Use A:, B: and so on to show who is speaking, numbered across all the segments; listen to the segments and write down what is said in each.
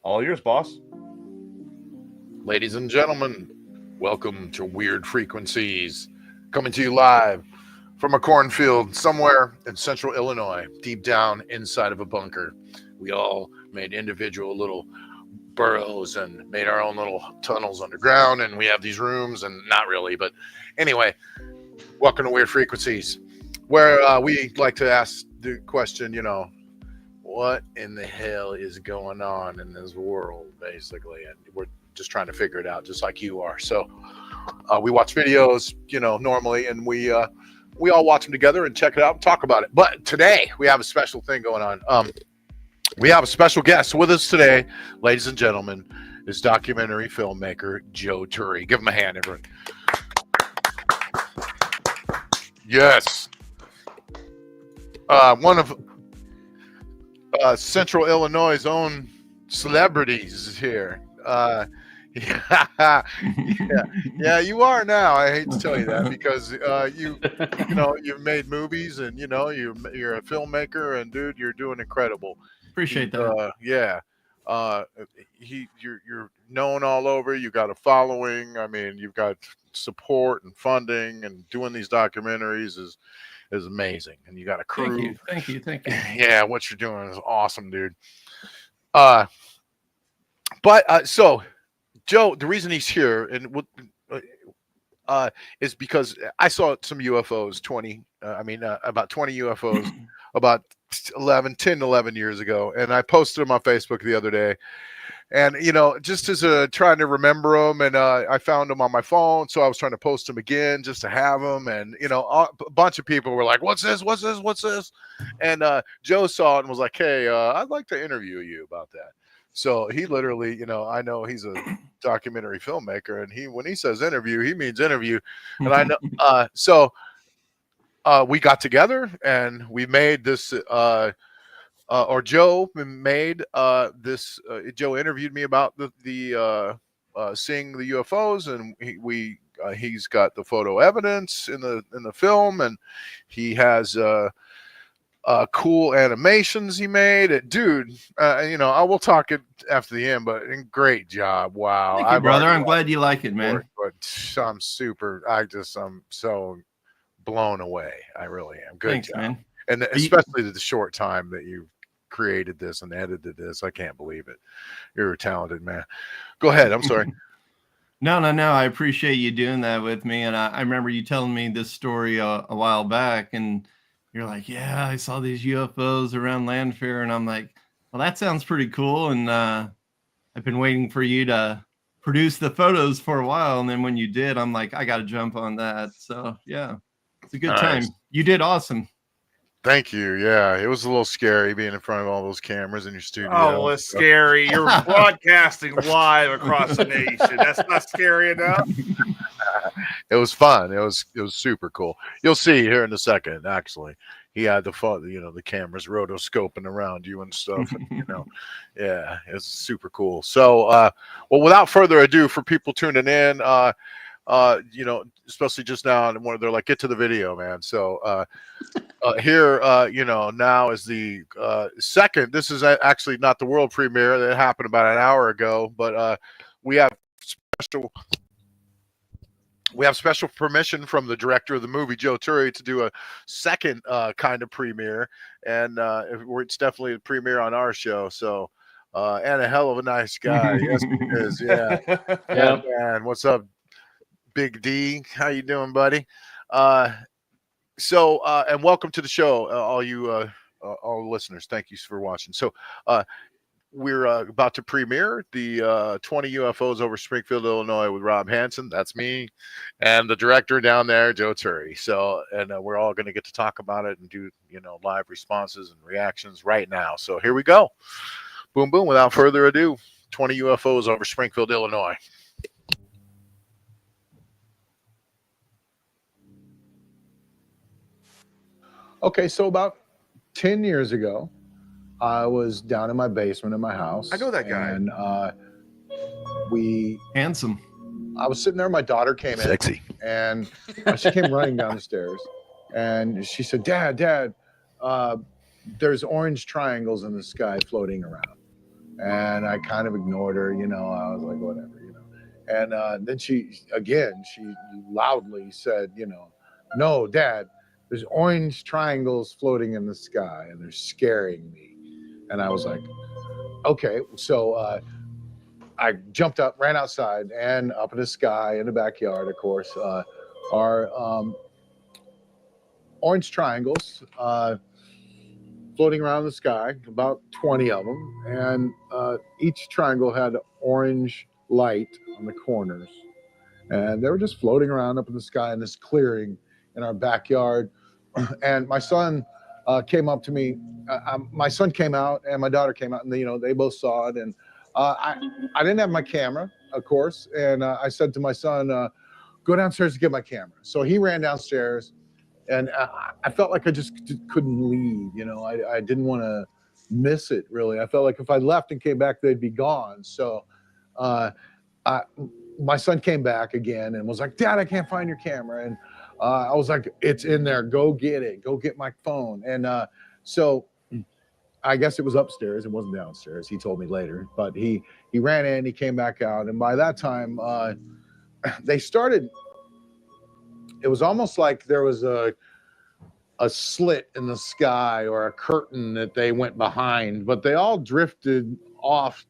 A: All yours, boss.
B: Ladies and gentlemen, welcome to Werid Frequencies, coming to you live from a cornfield somewhere in central Illinois, deep down inside of a bunker. We all made individual little burrows and made our own little tunnels underground, and we have these rooms, and not really, but anyway, welcome to Werid Frequencies, where we like to ask the question, what in the hell is going on in this world, basically, and we're just trying to figure it out, just like you are. So we watch videos, normally, and we all watch them together and check it out and talk about it. But today we have a special thing going on. We have a special guest with us today, ladies and gentlemen, is documentary filmmaker Joe Tury. Give him a hand, everyone. Yes. One of Central Illinois' own celebrities is here. Yeah, you are now. I hate to tell you that because you've made movies and you're a filmmaker, and dude, you're doing incredible.
C: Appreciate that.
B: You're known all over. You got a following. I mean, you've got support and funding, and doing these documentaries is amazing. And you got a crew.
C: Thank you.
B: Yeah, what you're doing is awesome, dude. So Joe, the reason he's here and is because I saw some UFOs, about 20 UFOs about 10 to 11 years ago. And I posted them on Facebook the other day. And, just as trying to remember them, and I found them on my phone. So I was trying to post them again just to have them. And, a bunch of people were like, what's this? What's this? What's this? And Joe saw it and was like, hey, I'd like to interview you about that. So he literally, I know he's a documentary filmmaker, and when he says interview, he means interview. And I know, so we got together and we made this, Joe made this. Joe interviewed me about the seeing the UFOs, and he's got the photo evidence in the film, and he has cool animations he made. Dude, I will talk it after the end, but great job. Wow.
C: Thank you, brother. I'm glad you like it, man.
B: But I'm so blown away. I really am. Good
C: Thanks,
B: job,
C: man.
B: And especially the short time that you created this and edited this. I can't believe it. You're a talented man. Go ahead. I'm sorry.
C: No. I appreciate you doing that with me. And I remember you telling me this story a while back, and you're like, yeah, I saw these UFOs around Landfair. And I'm like, well, that sounds pretty cool. And I've been waiting for you to produce the photos for a while. And then when you did, I'm like, I got to jump on that. So, yeah, it's a good time. You did awesome.
B: Thank you. Yeah, it was a little scary being in front of all those cameras in your studio.
A: Oh, it's scary. You're broadcasting live across the nation. That's not scary enough.
B: It was fun. It was super cool. You'll see here in a second. Actually, he had the cameras rotoscoping around you and stuff. And, yeah, it's super cool. So, well, without further ado, for people tuning in, especially just now, and when they're like, get to the video, man. So here, now is the second. This is actually not the world premiere. That happened about an hour ago, but we have special permission from the director of the movie, Joe Tury, to do a second kind of premiere, and it's definitely a premiere on our show. So, and a hell of a nice guy. Yes, he is. Yeah. Yeah, man. What's up, Big D? How you doing, buddy? So, and welcome to the show, all you all listeners. Thank you for watching. So, we're about to premiere the 20 UFOs over Springfield, Illinois, with Rob Hansen. That's me, and the director down there, Joe Tury. So, and we're all going to get to talk about it and do live responses and reactions right now. So here we go. Boom, boom. Without further ado, 20 UFOs over Springfield, Illinois.
D: Okay, so about 10 years ago, I was down in my basement in my house.
A: I know that guy.
D: And
C: handsome.
D: I was sitting there. My daughter came
B: Sexy.
D: in, and she came running down the stairs, and she said, "Dad, there's orange triangles in the sky floating around." And I kind of ignored her, you know. I was like, whatever, you know. And then she loudly said, you know, no, Dad, there's orange triangles floating in the sky and they're scaring me. And I was like, okay. So I jumped up, ran outside, and up in the sky in the backyard, of course, are orange triangles floating around the sky, about 20 of them. And each triangle had orange light on the corners. And they were just floating around up in the sky in this clearing in our backyard. And my son came up to me. My son came out and my daughter came out, and you know, they both saw it. And I didn't have my camera, of course. And I said to my son, go downstairs to get my camera. So he ran downstairs, and I felt like I just couldn't leave. You know, I didn't want to miss it, really. I felt like if I left and came back, they'd be gone. So my son came back again and was like, Dad, I can't find your camera. And I was like, it's in there. Go get it. Go get my phone. And so I guess it was upstairs. It wasn't downstairs. He told me later. But he ran in. He came back out. And by that time, they started. It was almost like there was a slit in the sky or a curtain that they went behind. But they all drifted off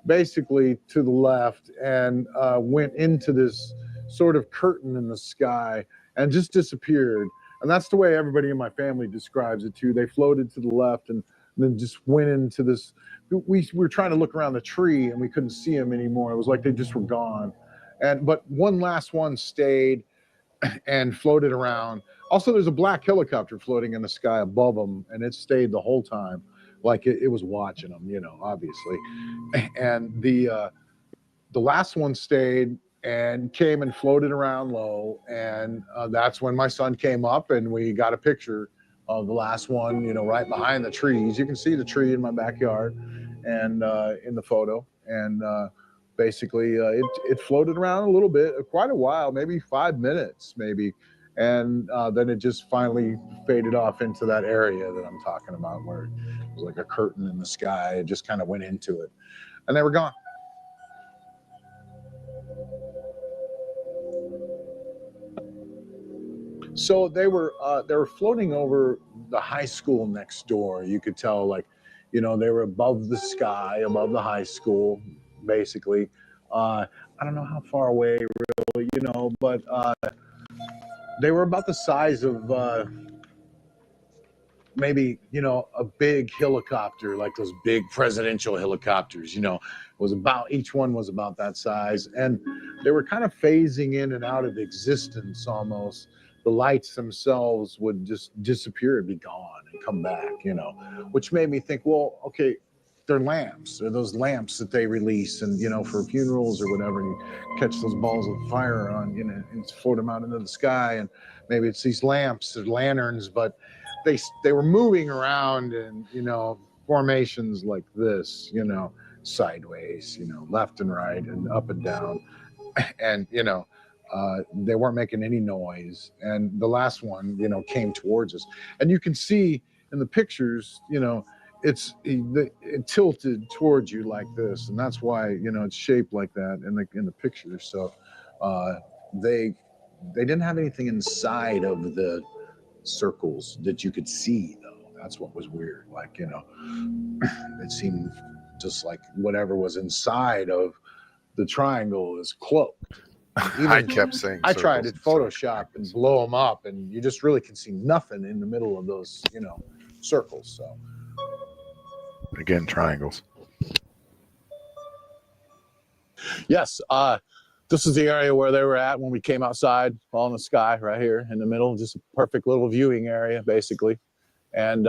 D: basically to the left and went into this sort of curtain in the sky and just disappeared. And that's the way everybody in my family describes it too. They floated to the left and then just went into this. We were trying to look around the tree and we couldn't see them anymore. It was like they just were gone. But one last one stayed and floated around. Also, there's a black helicopter floating in the sky above them, and it stayed the whole time. Like it was watching them, you know, obviously. And the last one stayed and came and floated around low. And that's when my son came up and we got a picture of the last one, you know, right behind the trees. You can see the tree in my backyard and in the photo. And basically it floated around a little bit, quite a while, maybe 5 minutes, maybe. And then it just finally faded off into that area that I'm talking about, where it was like a curtain in the sky. It just kind of went into it, and they were gone. So they were floating over the high school next door. You could tell, like, you know, they were above the sky, above the high school, basically. I don't know how far away, really, you know, but. They were about the size of maybe, you know, a big helicopter, like those big presidential helicopters, you know. It was about, each one was about that size. And they were kind of phasing in and out of existence almost. The lights themselves would just disappear and be gone and come back, you know, which made me think, well, okay, they're lamps. They're those lamps that they release, and you know, for funerals or whatever, and you catch those balls of fire on, you know, and float them out into the sky. And maybe it's these lamps or lanterns, but they were moving around in, you know, formations like this, you know, sideways, you know, left and right and up and down. And you know, they weren't making any noise. And the last one, you know, came towards us, and you can see in the pictures, you know, it tilted towards you like this, and that's why, you know, it's shaped like that in the picture. So they didn't have anything inside of the circles that you could see, though. That's what was weird. Like, you know, it seemed just like whatever was inside of the triangle is cloaked.
B: I kept saying
D: I tried to Photoshop and blow them up, and you just really can see nothing in the middle of those, you know, circles. So
B: again, triangles.
D: yes, this is the area where they were at when we came outside, all in the sky right here in the middle, just a perfect little viewing area, basically. And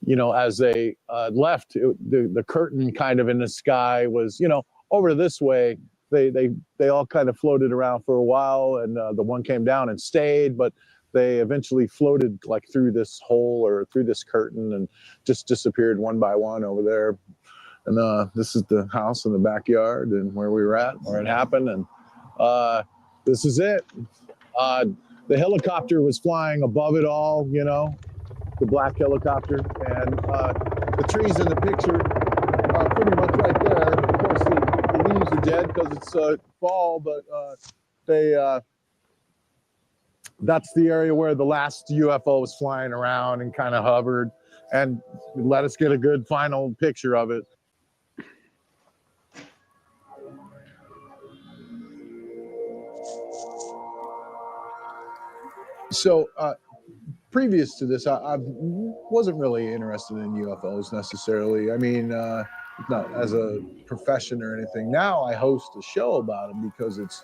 D: you know, as they left, the curtain kind of in the sky was, you know, over this way. They all kind of floated around for a while, and the one came down and stayed, but they eventually floated like through this hole or through this curtain and just disappeared one by one over there. And this is the house in the backyard and where we were at, where it happened. And this is it. The helicopter was flying above it all, you know, the black helicopter. And the trees in the picture are pretty much yet because it's fall, but that's the area where the last UFO was flying around and kind of hovered, and let us get a good final picture of it. So previous to this, I wasn't really interested in UFOs necessarily. I mean, not as a profession or anything. Now I host a show about them because it's,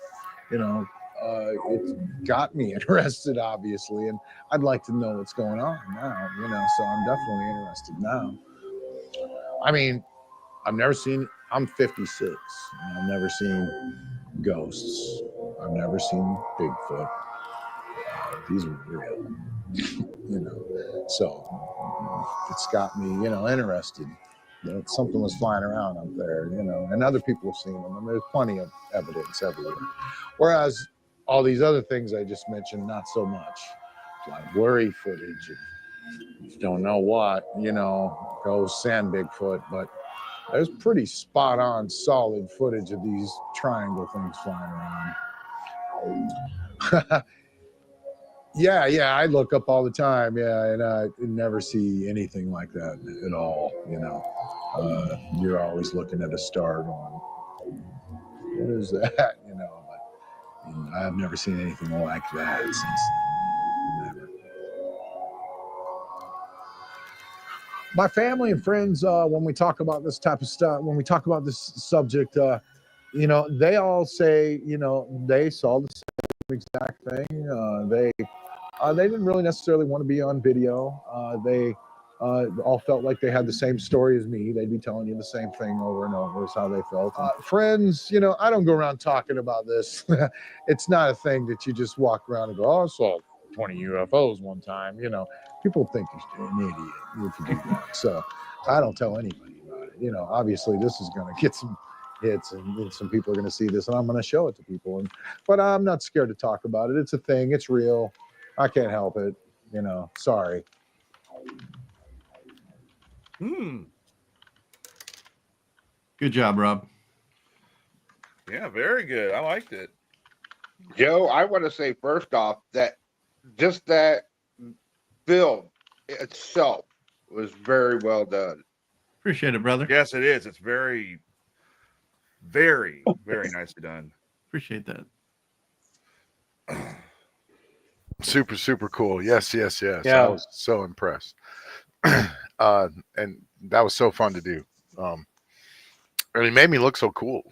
D: it's got me interested, obviously, and I'd like to know what's going on now, so I'm definitely interested now. I mean, I'm 56, and I've never seen ghosts. I've never seen Bigfoot. These are real, so it's got me, interested that something was flying around up there, and other people have seen them, and there's plenty of evidence everywhere. Whereas all these other things I just mentioned, not so much. Like blurry footage, you don't know what, ghosts and Bigfoot, but there's pretty spot on solid footage of these triangle things flying around. Yeah, I look up all the time, and I never see anything like that at all, You're always looking at a star going, what is that, but I've never seen anything like that since never. My family and friends, when we talk about this type of stuff, when we talk about this subject, they all say, they saw the same exact thing. They didn't really necessarily want to be on video. They all felt like they had the same story as me. They'd be telling you the same thing over and over is how they felt. Friends, I don't go around talking about this. It's not a thing that you just walk around and go, oh, I saw 20 UFOs one time. People think you're an idiot if you do that. So I don't tell anybody about it. Obviously this is going to get some hits and some people are going to see this and I'm going to show it to people. But I'm not scared to talk about it. It's a thing. It's real. I can't help it, sorry.
C: Good job, Rob.
A: Yeah, very good. I liked it.
E: Joe, I want to say first off that just that film itself was very well done.
C: Appreciate it, brother.
A: Yes, it is. It's very, very, very nicely done.
C: Appreciate that.
B: Super, super cool. Yes.
F: Yeah.
B: I was so impressed. And that was so fun to do. And it made me look so cool.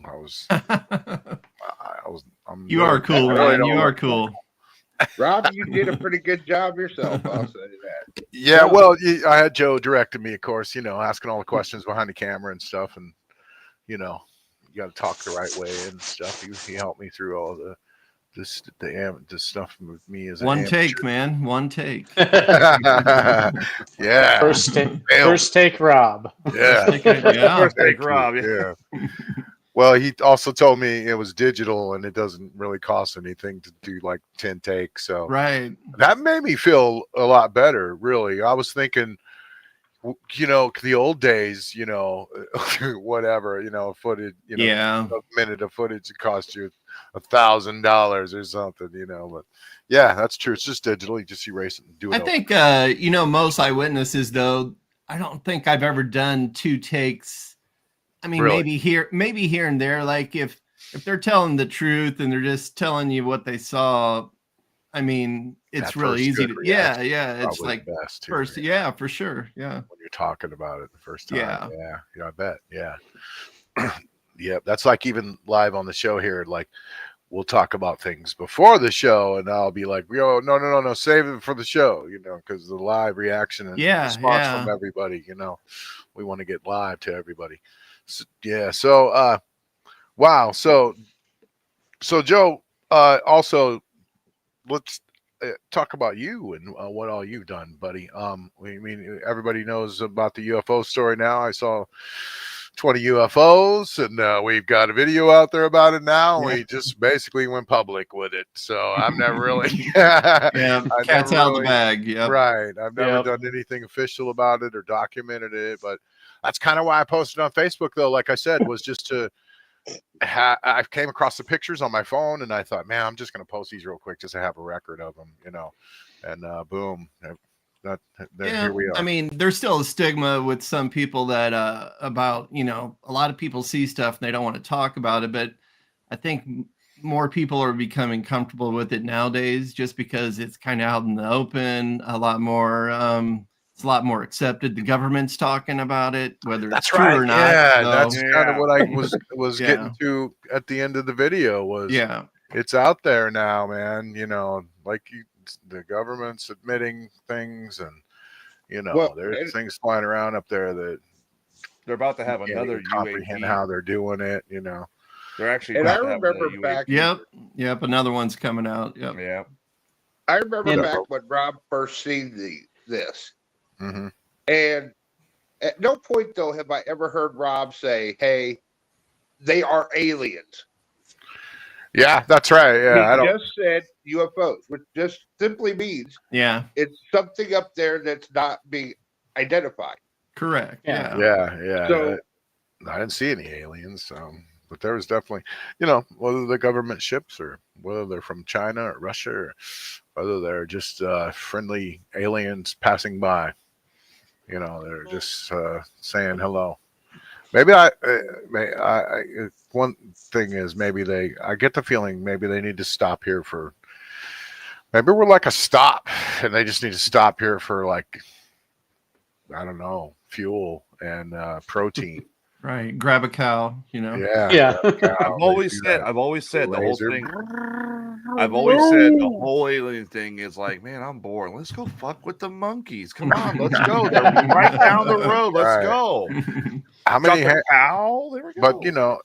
C: You are cool, man. You are cool.
E: Rob, you did a pretty good job yourself. I'll say that.
B: Yeah, well, I had Joe directing me, of course, asking all the questions behind the camera and stuff. And, you got to talk the right way and stuff. He helped me through all the stuff with me as
C: one take, man. One take.
B: Yeah.
F: First take, Rob.
B: Yeah.
A: First take, Rob.
B: Yeah. Well, he also told me it was digital and it doesn't really cost anything to do like 10 takes. So
C: right.
B: That made me feel a lot better, really. I was thinking, the old days, whatever, footage, a minute of footage it cost you $1,000 or something, but yeah, that's true. It's just digital. You just erase it and do it.
C: I think, most eyewitnesses, though, I don't think I've ever done 2 takes. I mean,
B: really?
C: maybe here and there, like if they're telling the truth and they're just telling you what they saw, I mean, it's really easy to, yeah. It's like
B: best too,
C: first,
B: right?
C: Yeah, for sure. Yeah.
B: When you're talking about it the first time.
C: Yeah,
B: I bet. Yeah. Yeah. That's like even live on the show here, like we'll talk about things before the show and I'll be like, no, save it for the show, because the live reaction and response from everybody, we want to get live to everybody. So, yeah. So, wow. So Joe, also, let's talk about you and what all you've done, buddy. I mean, everybody knows about the UFO story now. I saw 20 UFOs, and we've got a video out there about it now. Yeah. We just basically went public with it. So I've never really,
C: cat's out of the bag. Yeah,
B: right. I've never done anything official about it or documented it, but that's kind of why I posted on Facebook, though. Like I said, was just to I came across the pictures on my phone, and I thought, man, I'm just going to post these real quick just to have a record of them, and boom. Here we are.
C: I mean, there's still a stigma with some people that about, a lot of people see stuff and they don't want to talk about it, but I think more people are becoming comfortable with it nowadays just because it's kind of out in the open, a lot more it's a lot more accepted. The government's talking about it, whether it's true or not.
B: Yeah,
C: so,
B: that's kind of what I was
C: Yeah.
B: getting to at the end of the video was it's out there now, man. The government's admitting things, and there's things flying around up there that
A: they're about to have another
B: comprehend
A: UAP.
B: how they're doing it.
A: They're actually.
E: And I
A: about to have
E: remember
A: another
E: back.
C: Yep. Another one's coming out. Yep.
A: Yeah.
E: I remember back when Rob first seen this,
B: Mm-hmm.
E: and at no point though have I ever heard Rob say, "Hey, they are aliens."
B: Yeah, that's right. Yeah,
E: he just said UFOs, which just simply means it's something up there that's not being identified.
C: Correct. Yeah.
E: So
B: I didn't see any aliens. But there was definitely, whether they're government ships or whether they're from China or Russia or whether they're just friendly aliens passing by, they're just saying hello. Maybe one thing is I get the feeling maybe they need to stop here maybe we're like a stop and they just need to stop here for I don't know, fuel and protein.
C: Right. Grab a cow,
B: Yeah.
A: I've always said the whole thing. I've always said the whole alien thing is like, man, I'm bored. Let's go fuck with the monkeys. Come on, let's go. They're right down the road. Let's go.
B: How many
A: cow? There we go.
B: But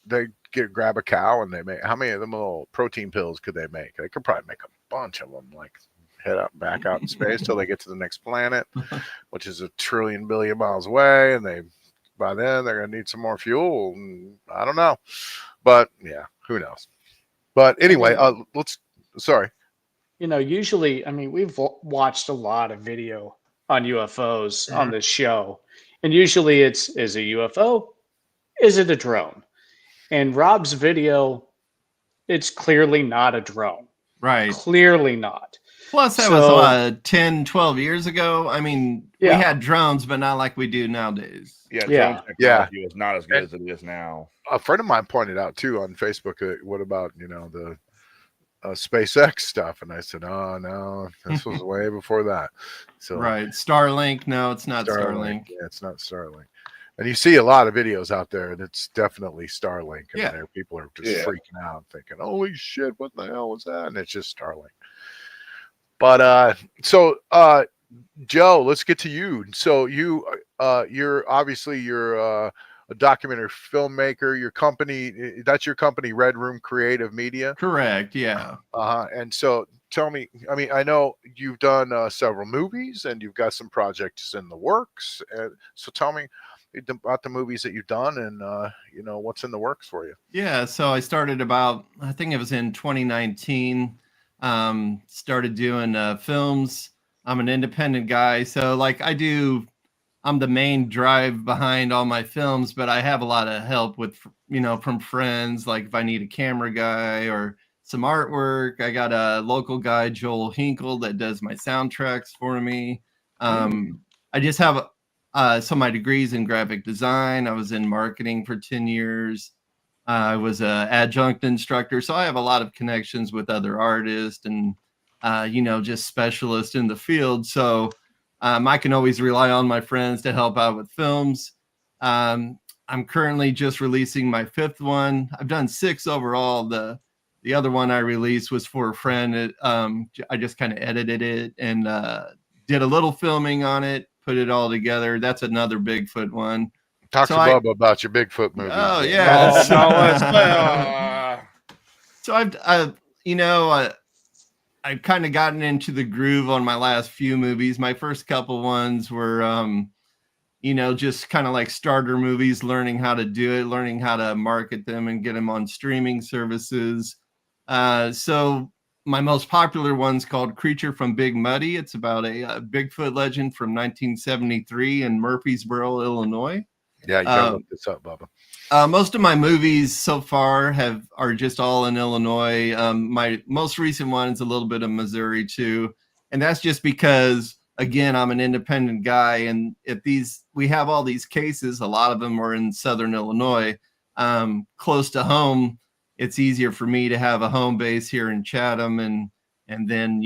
B: they grab a cow and they make how many of them little protein pills could they make? They could probably make a bunch of them, head back out in space till they get to the next planet, which is 1 trillion billion miles away, and by then they're gonna need some more fuel. And I don't know, but yeah, who knows? But anyway,
F: Usually, we've watched a lot of video on UFOs on this show, and usually is a UFO, is it a drone? And Rob's video, it's clearly not a drone.
C: Right.
F: Clearly not.
C: Plus, that was 10, 12 years ago. We had drones, but not like we do nowadays.
A: Drone technology is not as good as it is now.
B: A friend of mine pointed out too on Facebook, what about the SpaceX stuff? And I said, oh no, this was way before that. So
C: right, Starlink. No, it's not Starlink.
B: Yeah, it's not Starlink. And you see a lot of videos out there that's definitely Starlink, and there people are just freaking out, thinking, "Holy shit, what the hell was that?" And it's just Starlink. But Joe, let's get to you. So you're a documentary filmmaker. Your company, that's your company, Red Room Creative Media.
C: Correct. Yeah.
B: And so tell me, I know you've done several movies and you've got some projects in the works. So tell me about the movies that you've done and what's in the works for you.
C: Yeah. So I started I think it was in 2019. Started doing films. I'm an independent guy, so I'm the main drive behind all my films, but I have a lot of help with from friends, like if I need a camera guy or some artwork. I got a local guy, Joel Hinkle, that does my soundtracks for me. I just have some of my degrees in graphic design. I was in marketing for 10 years. I was an adjunct instructor, so I have a lot of connections with other artists and, just specialists in the field. So I can always rely on my friends to help out with films. I'm currently just releasing my 5th one. I've done 6 overall. The other one I released was for a friend. I just kind of edited it and did a little filming on it, put it all together. That's another Bigfoot one.
B: Talk to Bubba about your Bigfoot movie.
C: Oh yeah. So I've kind of gotten into the groove on my last few movies. My first couple ones were, just kind of like starter movies, learning how to do it, learning how to market them and get them on streaming services. So my most popular one's called Creature from Big Muddy. It's about a Bigfoot legend from 1973 in Murfreesboro, Illinois.
B: Yeah, you gotta look this up, Bubba.
C: Most of my movies so far are just all in Illinois. My most recent one is a little bit of Missouri too, and that's just because again I'm an independent guy, and if we have all these cases, a lot of them are in Southern Illinois, close to home. It's easier for me to have a home base here in Chatham, and then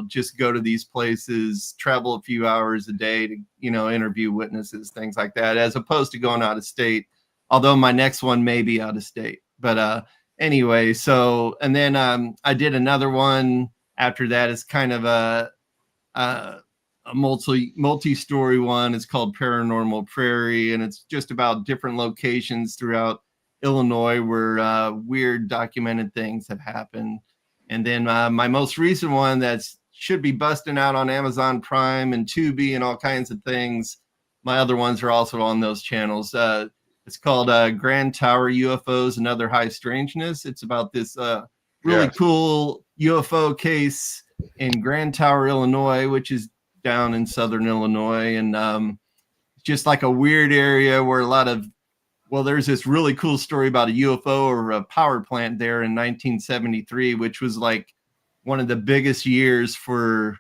C: just go to these places, travel a few hours a day to interview witnesses, things like that, as opposed to going out of state. Although my next one may be out of state. But anyway, so, and then I did another one after that. It's kind of a multi-story one. It's called Paranormal Prairie, and it's just about different locations throughout Illinois where weird documented things have happened. And then my most recent one that should be busting out on Amazon Prime and Tubi and all kinds of things. My other ones are also on those channels. It's called Grand Tower UFOs and Other High Strangeness. It's about this really cool UFO case in Grand Tower, Illinois, which is down in Southern Illinois. And just like a weird area where there's this really cool story about a UFO or a power plant there in 1973, which was like one of the biggest years for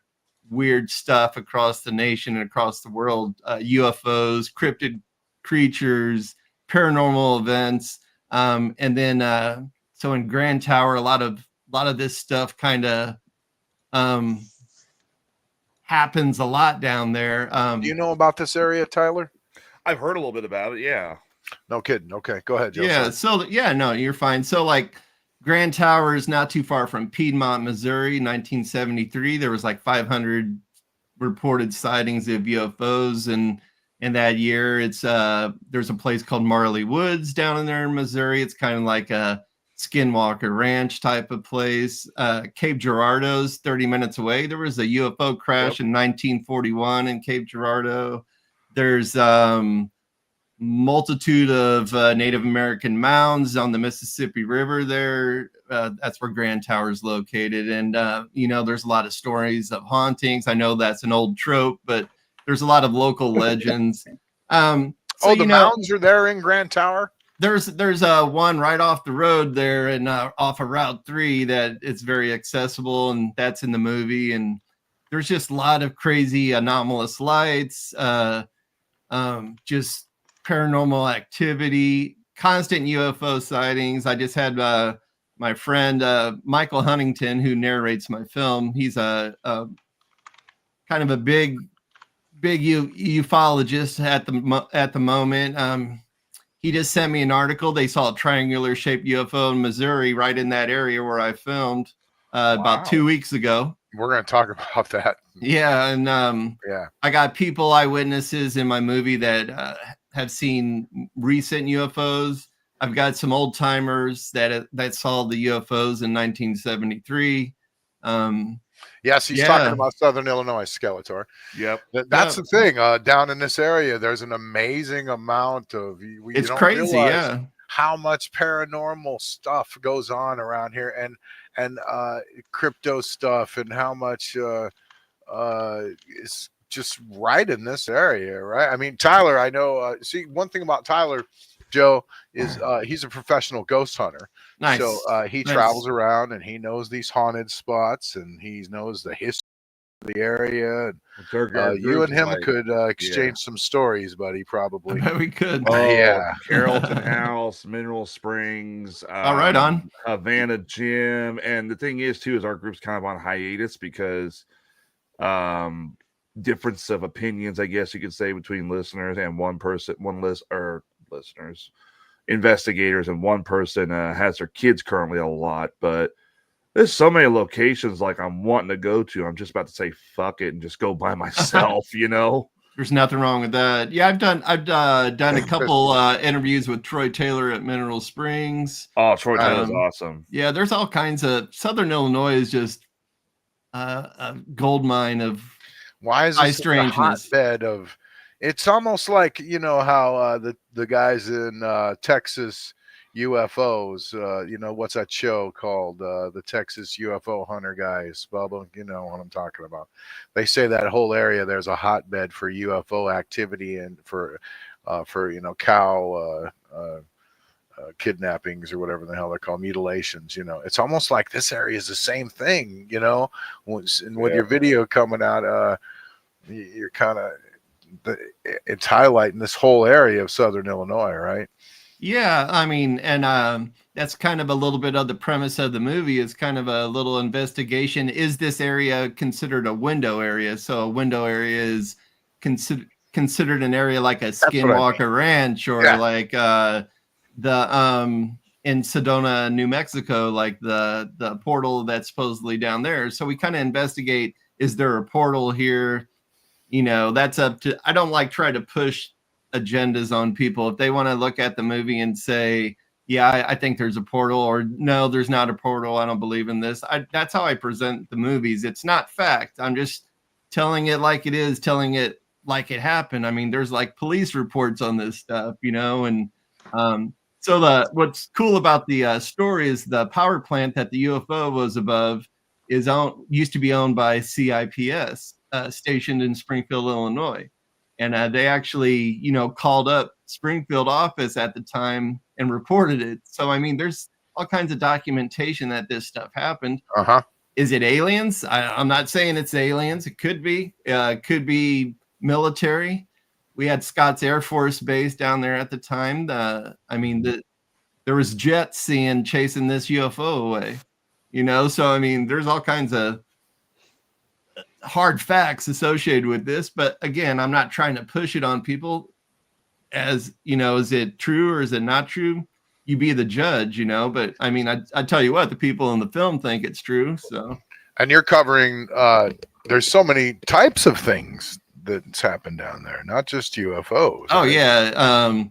C: weird stuff across the nation and across the world. UFOs, cryptid creatures, paranormal events, and then so in Grand Tower, a lot of this stuff kind of happens a lot down there.
B: Do you know about this area, Tyler?
A: I've heard a little bit about it. Yeah.
B: No kidding. Okay, go ahead, Joe.
C: Yeah. So no, you're fine. So like Grand Tower is not too far from Piedmont, Missouri. 1973, there was like 500 reported sightings of UFOs, and in that year, it's there's a place called Marley Woods down in there in Missouri. It's kind of like a Skinwalker Ranch type of place. Cape Girardeau's 30 minutes away. There was a UFO crash in 1941 in Cape Girardeau. There's multitude of Native American mounds on the Mississippi River there. That's where Grand Tower is located. And, there's a lot of stories of hauntings. I know that's an old trope, but there's a lot of local legends.
B: The mounds are there in Grand Tower?
C: There's one right off the road there and off of Route 3 that it's very accessible, and that's in the movie. And there's just a lot of crazy anomalous lights, just paranormal activity, constant UFO sightings. I just had my friend Michael Huntington, who narrates my film. He's a kind of a big ufologist at the moment. He just sent me an article. They saw a triangular shaped UFO in Missouri, right in that area where I filmed about 2 weeks ago.
B: We're going to talk about that.
C: Yeah, and I got eyewitnesses in my movie that have seen recent UFOs. I've got some old timers that saw the UFOs in 1973.
B: Yes, he's talking about Southern Illinois, Skeletor.
A: Yep.
B: That's the thing. Down in this area, there's an amazing amount of.
C: It's crazy,
B: how much paranormal stuff goes on around here, and crypto stuff, and how much is just right in this area, right? I mean, Tyler, I know. See, one thing about Tyler, Joe, is he's a professional ghost hunter.
C: Nice.
B: So he travels around and he knows these haunted spots and he knows the history of the area. And, you and him could exchange some stories, buddy, probably.
C: I bet we could.
A: Oh, yeah. Carrollton House, Mineral Springs.
C: Right on.
A: Havana Gym. And the thing is, too, is our group's kind of on hiatus because difference of opinions, I guess you could say, between listeners and investigators, and one person has their kids currently a lot. But there's so many locations like I'm wanting to go to. I'm just about to say fuck it and just go by myself.
C: There's nothing wrong with that. Yeah, I've done a couple interviews with Troy Taylor at Mineral Springs.
A: Oh, Troy Taylor's awesome.
C: Yeah, there's all kinds of. Southern Illinois is just a gold mine of high strangeness.
B: Hotbed of. It's almost like how the guys in Texas UFOs. What's that show called? The Texas UFO Hunter guys, Bubba. You know what I'm talking about. They say that whole area there's a hotbed for UFO activity and for for cow kidnappings or whatever the hell they're called, mutilations. It's almost like this area is the same thing. And with your video coming out, you're kind of it's highlighting this whole area of Southern Illinois, right?
C: Yeah, I mean, and that's kind of a little bit of the premise of the movie, is kind of a little investigation. Is this area considered a window area? So a window area is considered an area like a Skinwalker Ranch, or like the in Sedona, New Mexico, like the portal that's supposedly down there. So we kind of investigate, is there a portal here? That's up to, I don't like try to push agendas on people. If they want to look at the movie and say, yeah, I think there's a portal, or no, there's not a portal, I don't believe in this. That's how I present the movies. It's not fact. I'm just telling it like it is, telling it like it happened. I mean, there's like police reports on this stuff, and so what's cool about the story is the power plant that the UFO was above used to be owned by CIPS, stationed in Springfield, Illinois. And they actually, called up Springfield office at the time and reported it. So, I mean, there's all kinds of documentation that this stuff happened. Is it aliens? I'm not saying it's aliens. It could be. Could be military. We had Scott's Air Force Base down there at the time. There was jets chasing this UFO away. So, I mean, there's all kinds of hard facts associated with this, but again, I'm not trying to push it on people as, is it true or is it not true? You be the judge, but I mean, I tell you what, the people in the film think it's true. So,
B: and you're covering, there's so many types of things that's happened down there, not just UFOs.
C: Oh, right? Yeah.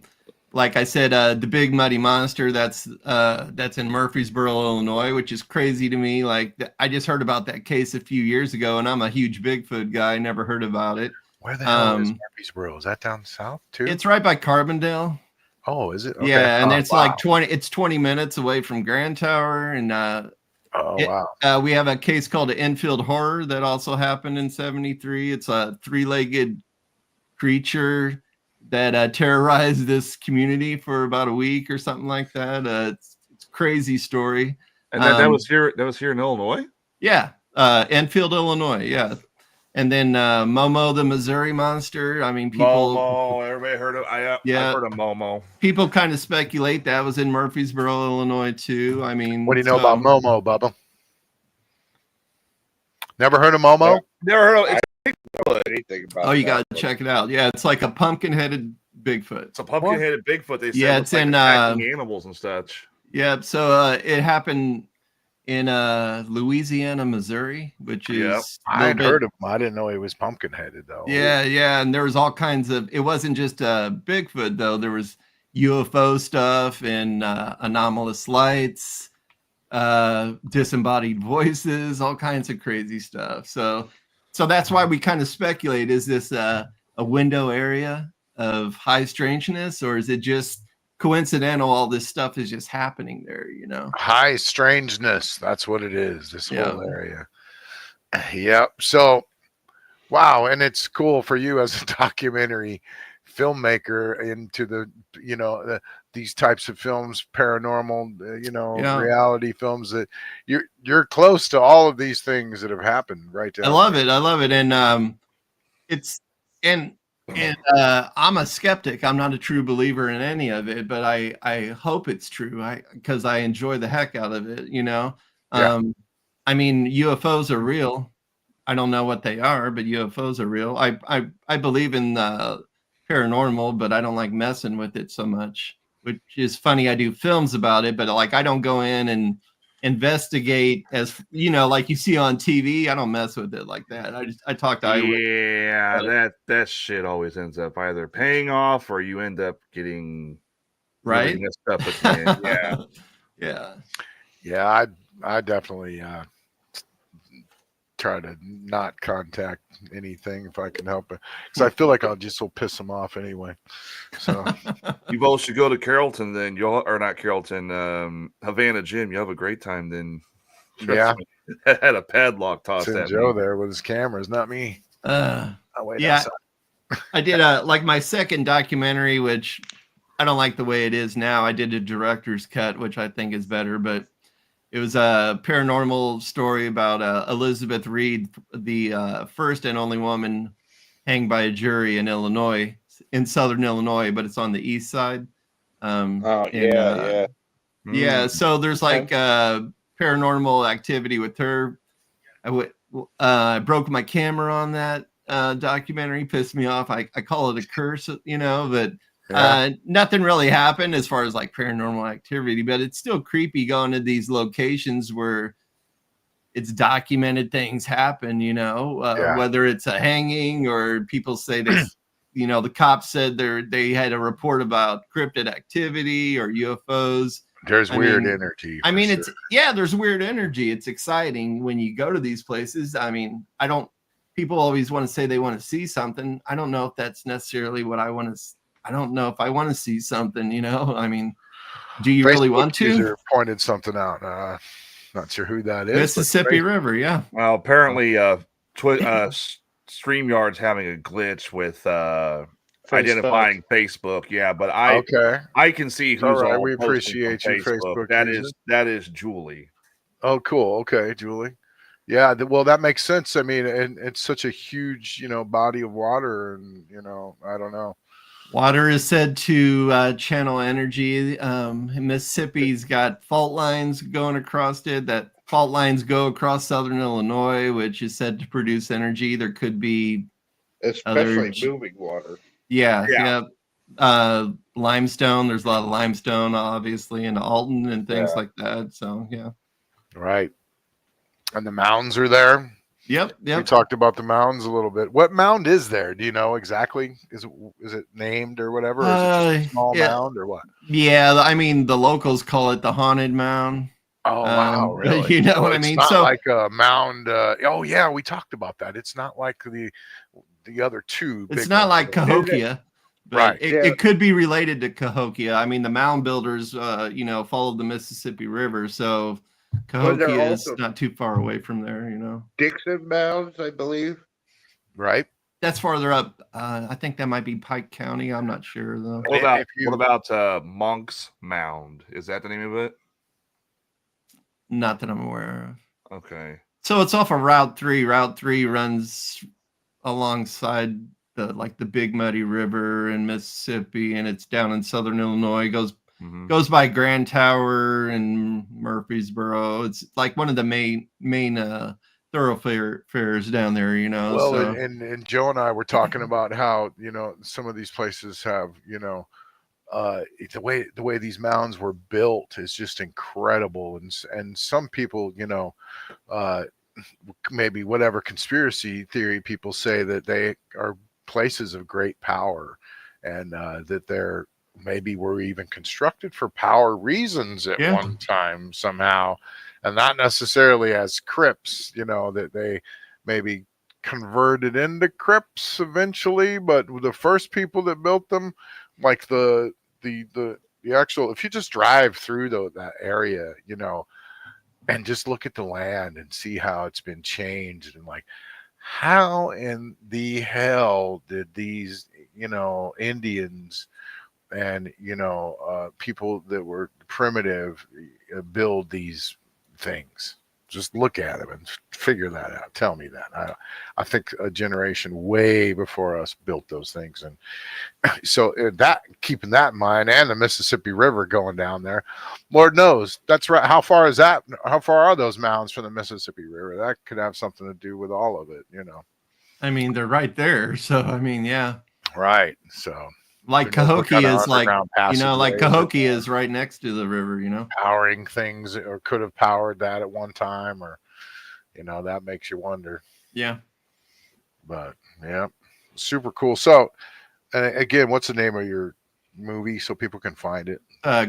C: Like I said, the Big Muddy Monster, that's in Murfreesboro, Illinois, which is crazy to me. Like, I just heard about that case a few years ago, and I'm a huge Bigfoot guy. Never heard about it.
B: Where the hell is Murfreesboro? Is that down south too?
C: It's right by Carbondale.
B: Oh, is it? Okay.
C: Yeah, and it's like 20 minutes away from Grand Tower. And wow. We have a case called the Enfield Horror that also happened in '73. It's a 3-legged creature that terrorized this community for about a week or something like that. It's a crazy story.
A: And that was here. That was here in Illinois.
C: Yeah, Enfield, Illinois. Yeah, and then Momo the Missouri Monster. I mean, people.
A: Momo. Everybody heard of? I've heard of Momo.
C: People kind of speculate that was in Murfreesboro, Illinois too. I mean,
B: what do you know about Momo, Bubba? Never heard of Momo?
A: Never heard of it.
E: Anything about
C: you got to check it out. Yeah, it's like a pumpkin-headed Bigfoot.
A: It's a pumpkin-headed Bigfoot. They say
C: it's like in
A: animals and such.
C: Yeah, so it happened in Louisiana, Missouri, which is
B: I had heard of him. I didn't know he was pumpkin-headed though.
C: Yeah, and there was all kinds of. It wasn't just Bigfoot though. There was UFO stuff and anomalous lights, disembodied voices, all kinds of crazy stuff. So that's why we kind of speculate, is this a window area of high strangeness, or is it just coincidental? All this stuff is just happening there, High
B: strangeness. That's what it is, this whole area. Yep. So, wow. And it's cool for you as a documentary filmmaker into these types of films, paranormal, reality films, that you're close to all of these things that have happened right there.
C: I love it. And I'm a skeptic. I'm not a true believer in any of it, but I hope it's true. Because I enjoy the heck out of it, I mean, UFOs are real. I don't know what they are, but UFOs are real. I believe in paranormal, but I don't like messing with it so much, which is funny. I do films about it, but like, I don't go in and investigate as like you see on TV. I don't mess with it like that. I talk to
A: that shit always ends up either paying off or you end up getting
C: right
A: messed up at the end.
B: Yeah. I definitely try to not contact anything if I can help it, because I feel like I'll just piss them off anyway. So
A: you both should go to Carrollton then. Not Carrollton, Havana Gym. You have a great time then.
B: Yeah.
A: Had a padlock tossed at
B: Joe
A: me.
B: there with his cameras, not me.
C: Yeah. I did like my second documentary, which I don't like the way it is now. I did a director's cut, which I think is better, but it was a paranormal story about Elizabeth Reed, the first and only woman hanged by a jury in Illinois, in Southern Illinois, but it's on the east side.
E: Oh
C: And,
E: yeah.
C: yeah. So there's like paranormal activity with her. I broke my camera on that documentary, pissed me off. I call it a curse, but nothing really happened as far as like paranormal activity, but it's still creepy going to these locations where it's documented things happen, whether it's a hanging or people say this, the cops said they had a report about cryptid activity or UFOs.
B: There's weird energy.
C: There's weird energy. It's exciting when you go to these places. I mean, people always want to say they want to see something. I don't know if that's necessarily what I want to. I don't know if I want to see something, I mean, do you really want to?
B: User pointed something out. Not sure who that is.
C: Mississippi River, yeah.
A: Well, apparently, StreamYard's having a glitch with identifying Facebook. Yeah, but I can see who's all.
B: We appreciate you, Facebook.
A: That is Julie.
B: Oh, cool. Okay, Julie. Yeah, well, that makes sense. I mean, and it's such a huge, body of water, and I don't know.
C: Water is said to channel energy. Mississippi's got fault lines going across it. That fault lines go across Southern Illinois, which is said to produce energy. There could be
E: especially moving water.
C: Yeah. Limestone. There's a lot of limestone, obviously, in Alton and things like that. So yeah.
B: Right. And the mounds are there.
C: Yep.
B: We talked about the mounds a little bit. What mound is there? Do you know exactly? Is it named or whatever? Or is it just a small mound or what?
C: Yeah, I mean the locals call it the haunted mound.
B: Oh wow, really?
C: You know what I mean?
B: It's not like a mound. Oh yeah, we talked about that. It's not like the other two.
C: It's not like Cahokia.
B: Right.
C: It could be related to Cahokia. I mean, the mound builders, followed the Mississippi River, so Cahokia is not too far away from there,
E: Dixon Mounds, I believe.
B: Right.
C: That's farther up. I think that might be Pike County. I'm not sure though.
A: What about Monk's Mound? Is that the name of it?
C: Not that I'm aware of.
A: Okay.
C: So it's off of Route 3. Route 3 runs alongside the Big Muddy River in Mississippi, and it's down in Southern Illinois. Goes by Grand Tower and Murfreesboro. It's like one of the main thoroughfares down there,
B: Well, and Joe and I were talking about how some of these places have the way these mounds were built is just incredible, and some people maybe whatever conspiracy theory people say that they are places of great power, and that they're maybe were even constructed for power reasons at one time somehow, and not necessarily as crypts, that they maybe converted into crypts eventually, but the first people that built them, like the actual, if you just drive through that area, and just look at the land and see how it's been changed, and like, how in the hell did these Indians and people that were primitive build these things? Just look at them and figure that out. Tell me that. I think a generation way before us built those things, and so keeping that in mind, and the Mississippi River going down there, Lord knows that's right. How far is that? How far are those mounds from the Mississippi River? That could have something to do with all of it,
C: I mean, they're right there, so I mean, yeah.
B: Right. So.
C: Like Cahokia is Cahokia is right next to the river,
B: powering things, or could have powered that at one time, or that makes you wonder.
C: Yeah.
B: But yeah, super cool. So again, what's the name of your movie so people can find it?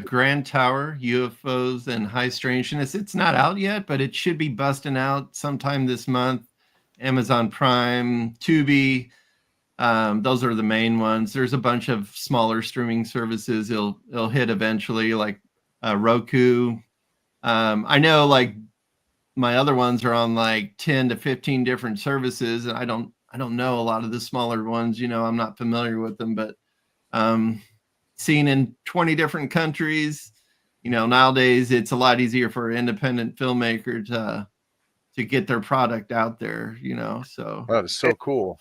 C: Grand Tower, UFOs and High Strangeness. It's not out yet, but it should be busting out sometime this month. Amazon Prime, Tubi. Those are the main ones. There's a bunch of smaller streaming services it'll hit eventually, like Roku. I know like my other ones are on like 10 to 15 different services, and I I don't know a lot of the smaller ones. I'm not familiar with them, but seen in 20 different countries. Nowadays it's a lot easier for an independent filmmaker to get their product out there. So
B: That is so cool.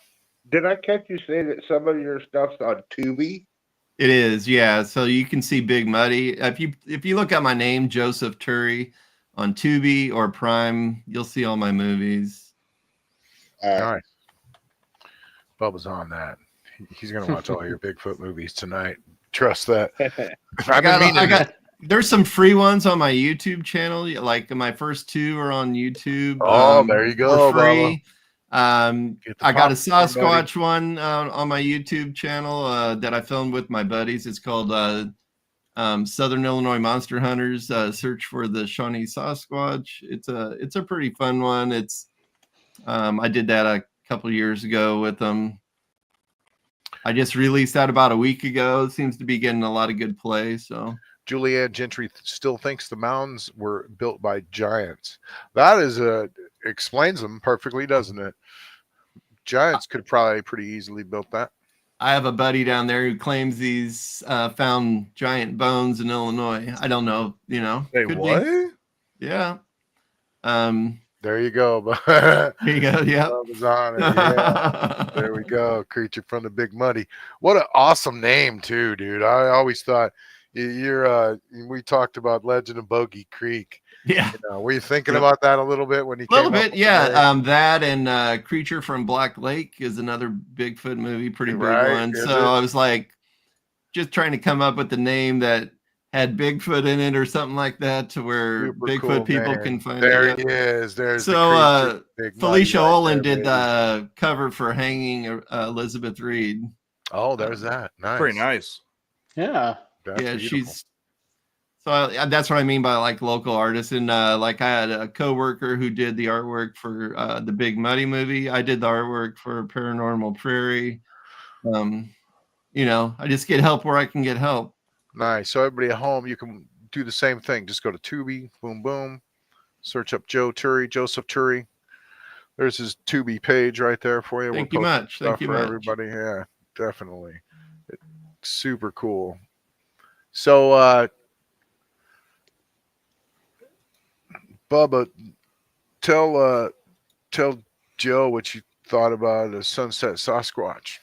E: Did I catch you say that some of your stuff's on Tubi?
C: it is, yeah. So you can see Big Muddy if you look at my name, Joseph Tury, on Tubi or Prime, you'll see all my movies.
B: Nice. Bubba's on that. He's gonna watch all your Bigfoot movies tonight. Trust that.
C: There's some free ones on my YouTube channel. Like my first 2 are on YouTube.
B: Oh, there you go,
C: for free.
B: Bubba.
C: I got a Sasquatch one on my YouTube channel that I filmed with my buddies. It's called Southern Illinois Monster Hunters. Search for the Shawnee Sasquatch. It's a pretty fun one. I did that a couple years ago with them. I just released that about a week ago. It seems to be getting a lot of good play. So
B: Julianne Gentry still thinks the mounds were built by giants. That explains them perfectly, doesn't it? Giants could probably pretty easily built that.
C: I have a buddy down there who claims he's found giant bones in Illinois. I don't know,
A: Hey,
C: could
A: what?
C: be. Yeah.
B: There you go.
C: Here you go. Yeah.
B: Bubba's on it. Yeah. There we go. Creature from the Big Muddy. What an awesome name, too, dude. I always thought we talked about Legend of Bogey Creek.
C: Yeah.
B: Were you thinking about that a little bit when you came
C: A little
B: up
C: bit,
B: with
C: yeah.
B: the name?
C: That and Creature from Black Lake is another Bigfoot movie, pretty big
B: Right,
C: one.
B: is
C: So
B: it?
C: I was like, just trying to come up with the name that had Bigfoot in it or something like that, to where
B: Super
C: Bigfoot
B: cool
C: people
B: name.
C: can find
B: There
C: it.
B: he is. There's
C: So
B: the Creature Big Muddy
C: Felicia
B: right
C: Olin
B: there,
C: did
B: baby.
C: the cover for Hanging Elizabeth Reed.
B: Oh, there's that. Nice.
A: Pretty nice.
F: Yeah.
B: That's
C: Yeah,
B: beautiful.
C: that's what I mean by like local artists. And like I had a coworker who did the artwork for the Big Muddy movie. I did the artwork for Paranormal Prairie. I just get help where I can get help.
B: Nice. So everybody at home, you can do the same thing. Just go to Tubi, boom, boom. Search up Joe Tury, Joseph Tury. There's his Tubi page right there for you.
C: Thank you much.
B: Stuff
C: Thank you
B: for
C: much.
B: everybody. Yeah, definitely. Super cool. So, Bubba, tell Joe what you thought about a Sunset Sasquatch.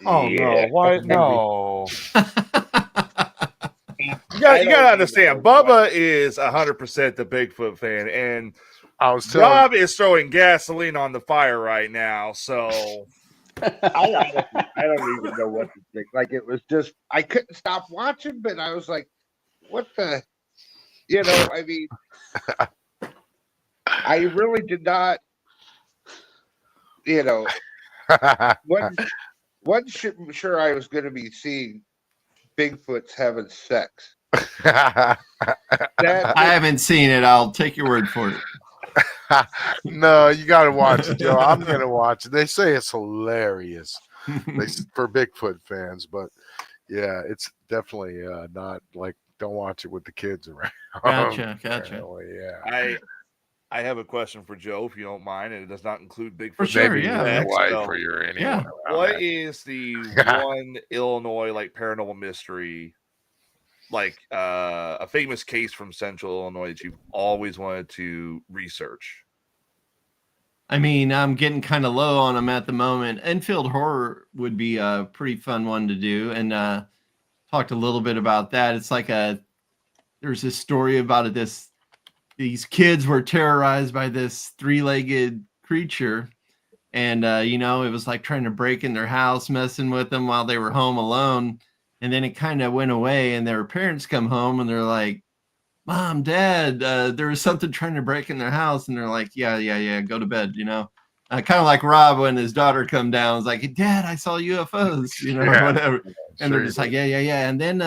A: Oh
E: Yeah.
A: no! What? No! You
E: I
A: gotta
E: don't
A: understand.
E: even know
A: Bubba is 100% the Bigfoot fan, and
B: I was telling
A: Rob is throwing gasoline on the fire right now. So
E: I don't even know what to think. Like, it was just, I couldn't stop watching, but I was like, what the, I mean, I really did not, wasn't sure I was going to be seeing Bigfoot's having sex.
C: I haven't seen it. I'll take your word for it.
B: No, you got to watch it, Joe. I'm going to watch it. They say it's hilarious for Bigfoot fans, but yeah, it's definitely not like, don't watch it with the kids around.
C: Gotcha.
B: Yeah.
A: I have a question for Joe, if you don't mind, and it does not include Bigfoot.
C: For sure,
B: Maybe
C: yeah.
B: your wife
A: So,
B: or your anyone.
C: Yeah.
B: around
A: what
B: that.
A: is the one Illinois paranormal mystery, a famous case from Central Illinois that you've always wanted to research?
C: I mean, I'm getting kind of low on them at the moment. Enfield Horror would be a pretty fun one to do, and talked a little bit about that. It's like there's this story about it. These kids were terrorized by this 3-legged creature, and it was like trying to break in their house, messing with them while they were home alone. And then it kind of went away, and their parents come home and they're like, "Mom, Dad, there was something trying to break in their house." And they're like, yeah, go to bed, kind of like Rob when his daughter come down. It's like, "Dad, I saw UFOs," or whatever. And they're just like, yeah. And then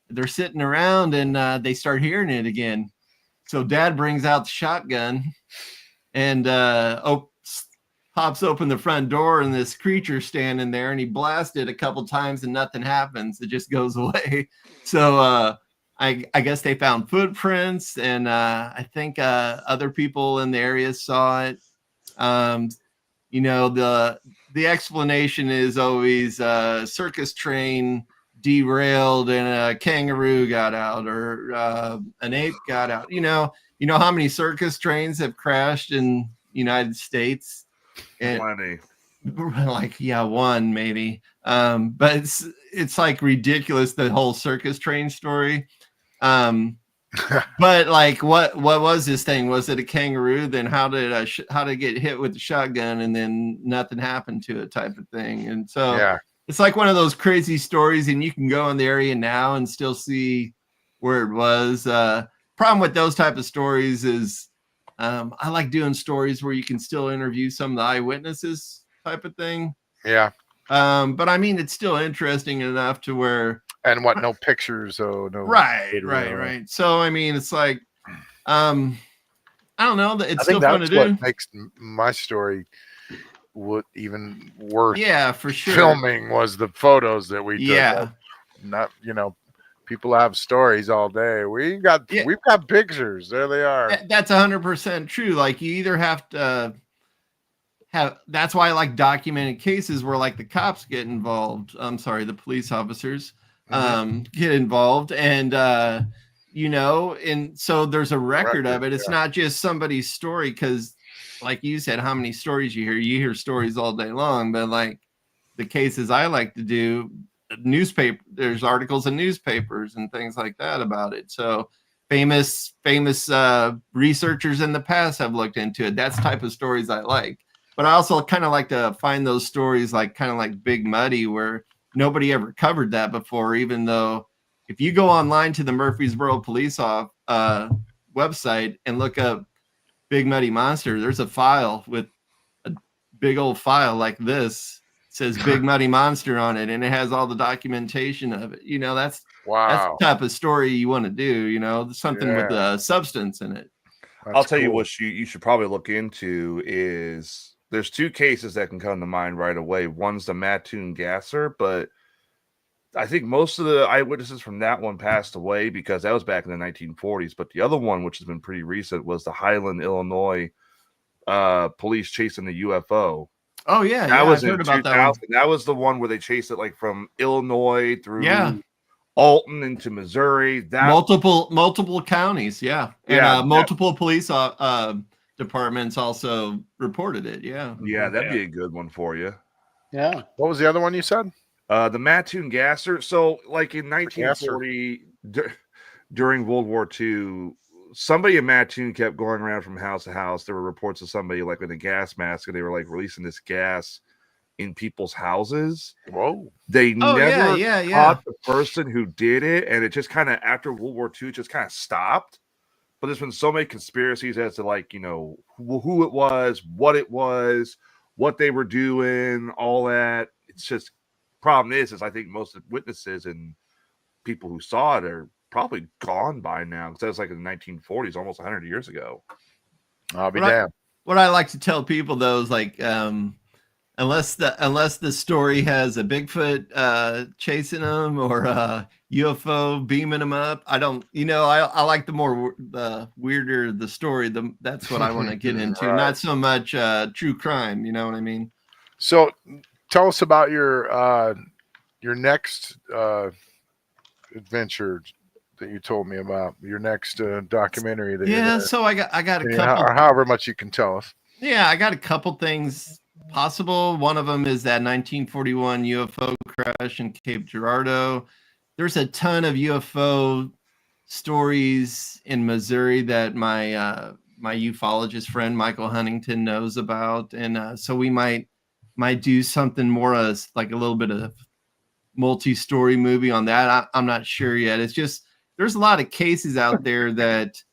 C: they're sitting around and they start hearing it again. So Dad brings out the shotgun and pops open the front door, and this creature standing there, and he blasts it a couple times and nothing happens. It just goes away. So I guess they found footprints, and I think other people in the area saw it. you know, the explanation is always circus train derailed and a kangaroo got out, or an ape got out. You know how many circus trains have crashed in United States? And
A: Plenty.
C: like, yeah, one maybe. But it's like ridiculous, the whole circus train story. But like, what was this thing? Was it a kangaroo? Then how did it get hit with the shotgun and then nothing happened to it, type of thing? And so
B: Yeah.
C: it's like one of those crazy stories, and you can go in the area now and still see where it was. Problem with those type of stories is I like doing stories where you can still interview some of the eyewitnesses, type of thing.
B: Yeah.
C: But I mean, it's still interesting enough to where.
B: And what? No pictures, no.
C: Right. So I mean, it's like, I don't know. It's
B: I think
C: still fun to
B: that's
C: do.
B: what makes my story even worth.
C: Yeah, for sure.
B: Filming was the photos that we took.
C: Yeah.
B: Not, people have stories all day. We've got pictures. There they are.
C: That's 100% true. Like, you either have to have. That's why I like documented cases where like the cops get involved. I'm sorry, the police officers get involved, and and so there's a record of it. It's not just somebody's story, because like you said, how many stories you hear stories all day long. But like the cases I like to do, there's articles in newspapers and things like that about it. So famous researchers in the past have looked into it. That's the type of stories I like. But I also kind of like to find those stories like kind of like Big Muddy, where nobody ever covered that before, even though if you go online to the Murfreesboro Police website and look up Big Muddy Monster, there's a file with a big old file like this. It says Big Muddy Monster on it, and it has all the documentation of it. That's the type of story you want to do, something with the substance in it.
A: I'll tell you what you should probably look into is there's two cases that can come to mind right away. One's the Mattoon Gasser, but I think most of the eyewitnesses from that one passed away because that was back in the 1940s. But the other one, which has been pretty recent, was the Highland, Illinois police chasing the UFO.
C: Oh yeah,
A: that was
C: I heard about that one.
A: That was the one where they chased it like from Illinois through Alton into Missouri.
C: Multiple counties, and multiple police departments also reported it.
A: Yeah, that'd be a good one for you.
F: Yeah.
B: What was the other one you said?
A: The Mattoon Gasser. So, like in 1940, during World War II, somebody in Mattoon kept going around from house to house. There were reports of somebody like with a gas mask, and they were like releasing this gas in people's houses.
B: Whoa.
A: They never caught the person who did it, and it just kind of, after World War II, just kind of stopped. But there's been so many conspiracies as to like, who it was, what they were doing, all that. It's just, problem is I think most of the witnesses and people who saw it are probably gone by now, because that was like in the 1940s, almost 100 years ago.
B: I'll be damned.
C: What I like to tell people though is like, unless the story has a Bigfoot chasing them or a UFO beaming them up, I don't. I like the weirder the story. That's what I want to get into. Right. Not so much true crime. You know what I mean?
B: So, tell us about your next adventure that you told me about. Your next documentary. That
C: so I got a couple.
B: Or however much you can tell us.
C: Yeah, I got a couple things possible. One of them is that 1941 UFO crash in Cape Girardeau. There's a ton of UFO stories in Missouri that my ufologist friend Michael Huntington knows about, and so we might do something more like a little bit of multi-story movie on that. I'm not sure yet. It's just there's a lot of cases out there that.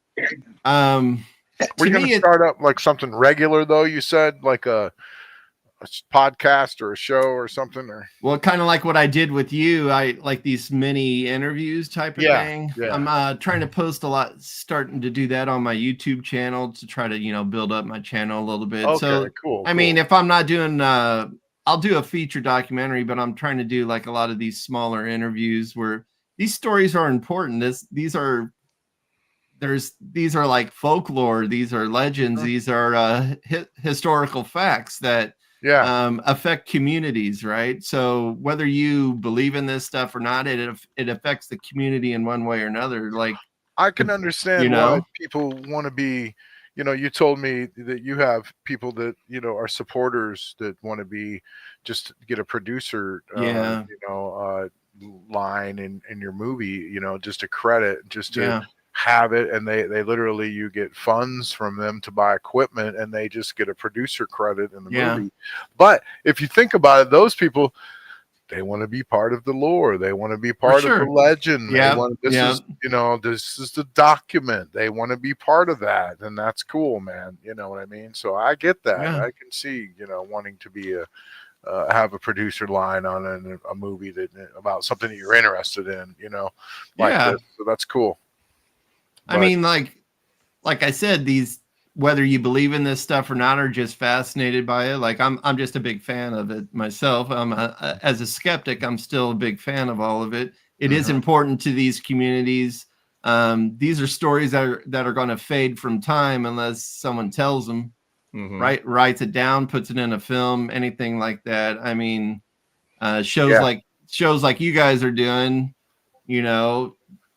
B: We're going to start up like something regular, though. You said like a podcast or a show or something, or
C: kind of like what I did with you. I like these mini interviews type of thing. Yeah. I'm trying to post a lot, starting to do that on my YouTube channel to try to build up my channel a little bit.
B: Okay,
C: so
B: cool.
C: I mean, if I'm not doing, I'll do a feature documentary, but I'm trying to do like a lot of these smaller interviews where these stories are important. These are like folklore. These are legends. These are historical facts that affect communities, right? So whether you believe in this stuff or not, it affects the community in one way or another. Like,
B: I can understand why people want to be, you told me that you have people that, are supporters that want to be just get a producer, line in your movie, just a credit, just to have it. And they literally, you get funds from them to buy equipment and they just get a producer credit in the movie. But if you think about it, those people, they want to be part of the lore. They want to be part of the legend. This is the document. They want to be part of that. And that's cool, man. You know what I mean? So I get that. I can see, wanting to be have a producer line on a movie that about something that you're interested in, this. So that's cool.
C: I mean, like I said, whether you believe in this stuff or not, are just fascinated by it. Like I'm just a big fan of it myself. As a skeptic, I'm still a big fan of all of it. It is important to these communities. These are stories that are going to fade from time unless someone tells them, writes it down, puts it in a film, anything like that. I mean, shows like you guys are doing,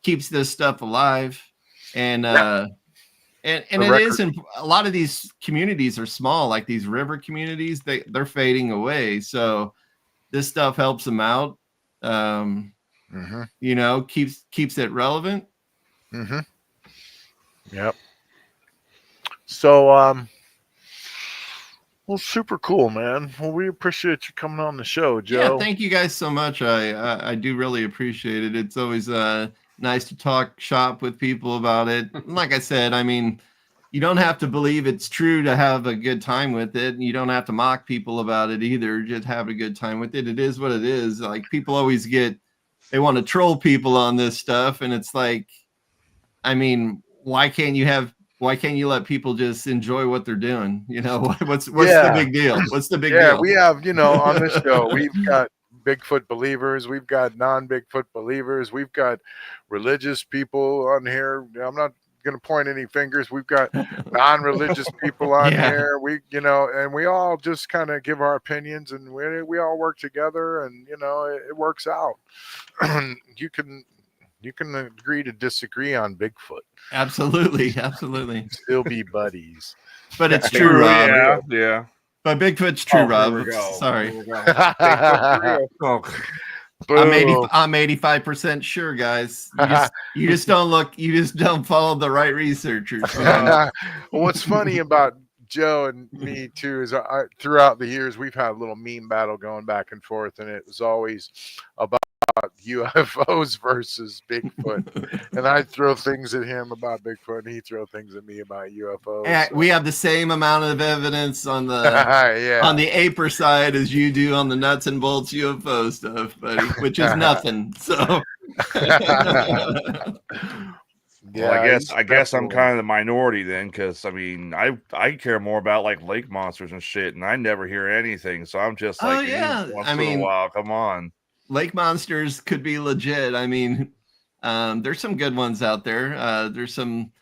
C: keeps this stuff alive. And it is, and a lot of these communities are small, like these river communities, they're fading away. So this stuff helps them out. Keeps it relevant.
B: Yep. So well, super cool, man. Well, we appreciate you coming on the show, Joe.
C: Yeah, thank you guys so much. I do really appreciate it. It's always nice to talk shop with people about it. Like I said, I mean, you don't have to believe it's true to have a good time with it. And you don't have to mock people about it either. Just have a good time with it. It is what it is. Like people always they want to troll people on this stuff. And it's like, I mean, why can't you let people just enjoy what they're doing? What's the big deal? What's the big deal?
B: Yeah, we have, on this show, we've got Bigfoot believers, we've got non-Bigfoot believers, we've got religious people on here. I'm not going to point any fingers. We've got non-religious people on here. We, and we all just kind of give our opinions, and we all work together, and it works out. You can agree to disagree on Bigfoot.
C: Absolutely.
B: Still be buddies.
C: But it's true, Rob.
A: Yeah.
C: But Bigfoot's true, Rob. Sorry. I'm 85% sure, guys. You just don't follow the right researchers.
B: Well, what's funny about Joe and me too is throughout the years we've had a little meme battle going back and forth, and it was always about UFOs versus Bigfoot. And I throw things at him about Bigfoot, and he throw things at me about UFOs.
C: So. We have the same amount of evidence on the on the Aper side as you do on the nuts and bolts UFO stuff, buddy, which is nothing. So
A: well, I guess I'm kind of the minority then, because I mean I care more about like lake monsters and shit, and I never hear anything. So I'm just like, once in a while, come on.
C: Lake monsters could be legit. I mean, there's some good ones out there. There's some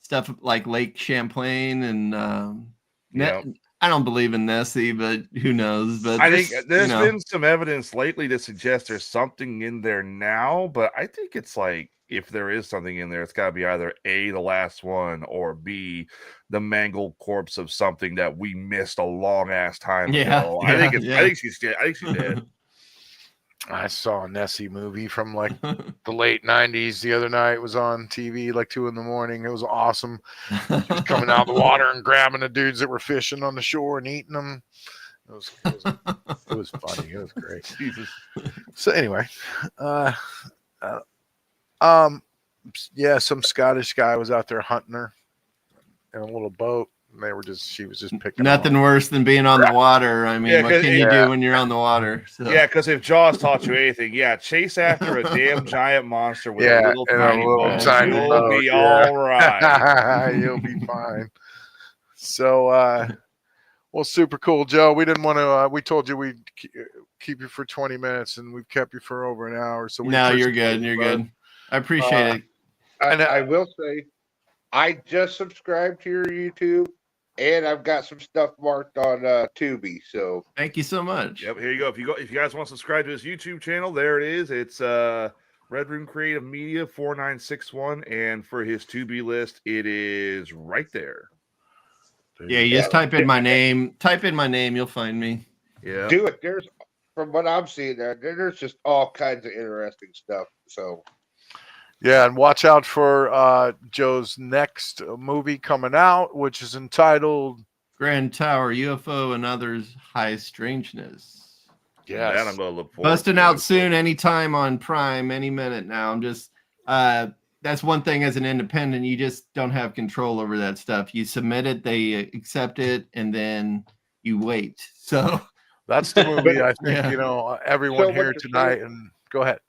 C: stuff like Lake Champlain and I don't believe in Nessie, but who knows? But
A: I think there's been some evidence lately to suggest there's something in there now, but I think it's like if there is something in there, it's got to be either A, the last one, or B, the mangled corpse of something that we missed a long ass time ago. I think she's dead.
B: I saw a Nessie movie from like the late 90s the other night. It was on TV like 2 a.m. It was awesome. Just coming out of the water and grabbing the dudes that were fishing on the shore and eating them. It was funny. It was great. Jesus. So anyway, some Scottish guy was out there hunting her in a little boat. And she was just picking.
C: Nothing worse than being on the water. I mean, what can you do when you're on the water? So.
A: Yeah, because if Jaws taught you anything, chase after a damn giant monster with a little tiny boat. You'll be all right.
B: You'll be fine. So, well, super cool, Joe. We didn't want to. We told you we'd keep you for 20 minutes, and we've kept you for over an hour. So
C: you're good. You're good. I appreciate it.
E: And I will say, I just subscribed to your YouTube, and I've got some stuff marked on Tubi. So
C: Thank you so much.
A: Yep, here you go. If you guys want to subscribe to his YouTube channel, there it is. It's Red Room Creative Media 4961, and for his Tubi list, it is right there.
C: Yeah, you just type in my name. Type in my name, you'll find me.
A: Yeah.
E: do it. There's from what I'm seeing there's just all kinds of interesting stuff. So
B: Yeah, and watch out for Joe's next movie coming out, which is entitled
C: Grand Tower, UFO, and Others High Strangeness.
A: That I'm
B: Yes.
A: gonna look forward
C: Busting
A: to.
C: out soon, anytime on Prime, any minute now. I'm just that's one thing as an independent, you just don't have control over that stuff. You submit it, they accept it, and then you wait. So
B: That's the movie I think,
C: Yeah.
B: everyone
E: So what
B: here
E: you're
B: tonight,
E: saying-
B: and go ahead.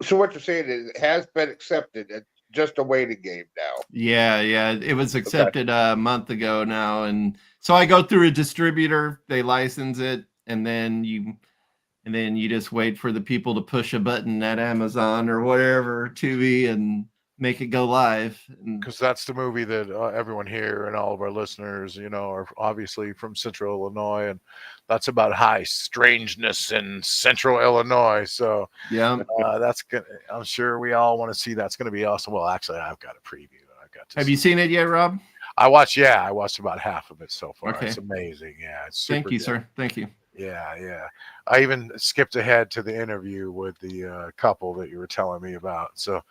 E: So what you're saying is it has been accepted. It's just a waiting game now.
C: yeah, it was accepted a month ago now, and so I go through a distributor, they license it, and then you just wait for the people to push a button at Amazon or whatever, Tubi, and make it go live. And
B: Because that's the movie that everyone here and all of our listeners, are obviously from Central Illinois, and that's about high strangeness in Central Illinois. So
C: yeah,
B: that's gonna. I'm sure we all want to see. That's going to be awesome. Well, actually, I've got a preview. I've got.
C: have you seen it yet, Rob?
B: I watched about half of it so far.
C: Okay.
B: It's amazing. Yeah, it's super
C: Thank you,
B: good.
C: sir. Thank you.
B: Yeah. I even skipped ahead to the interview with the couple that you were telling me about. So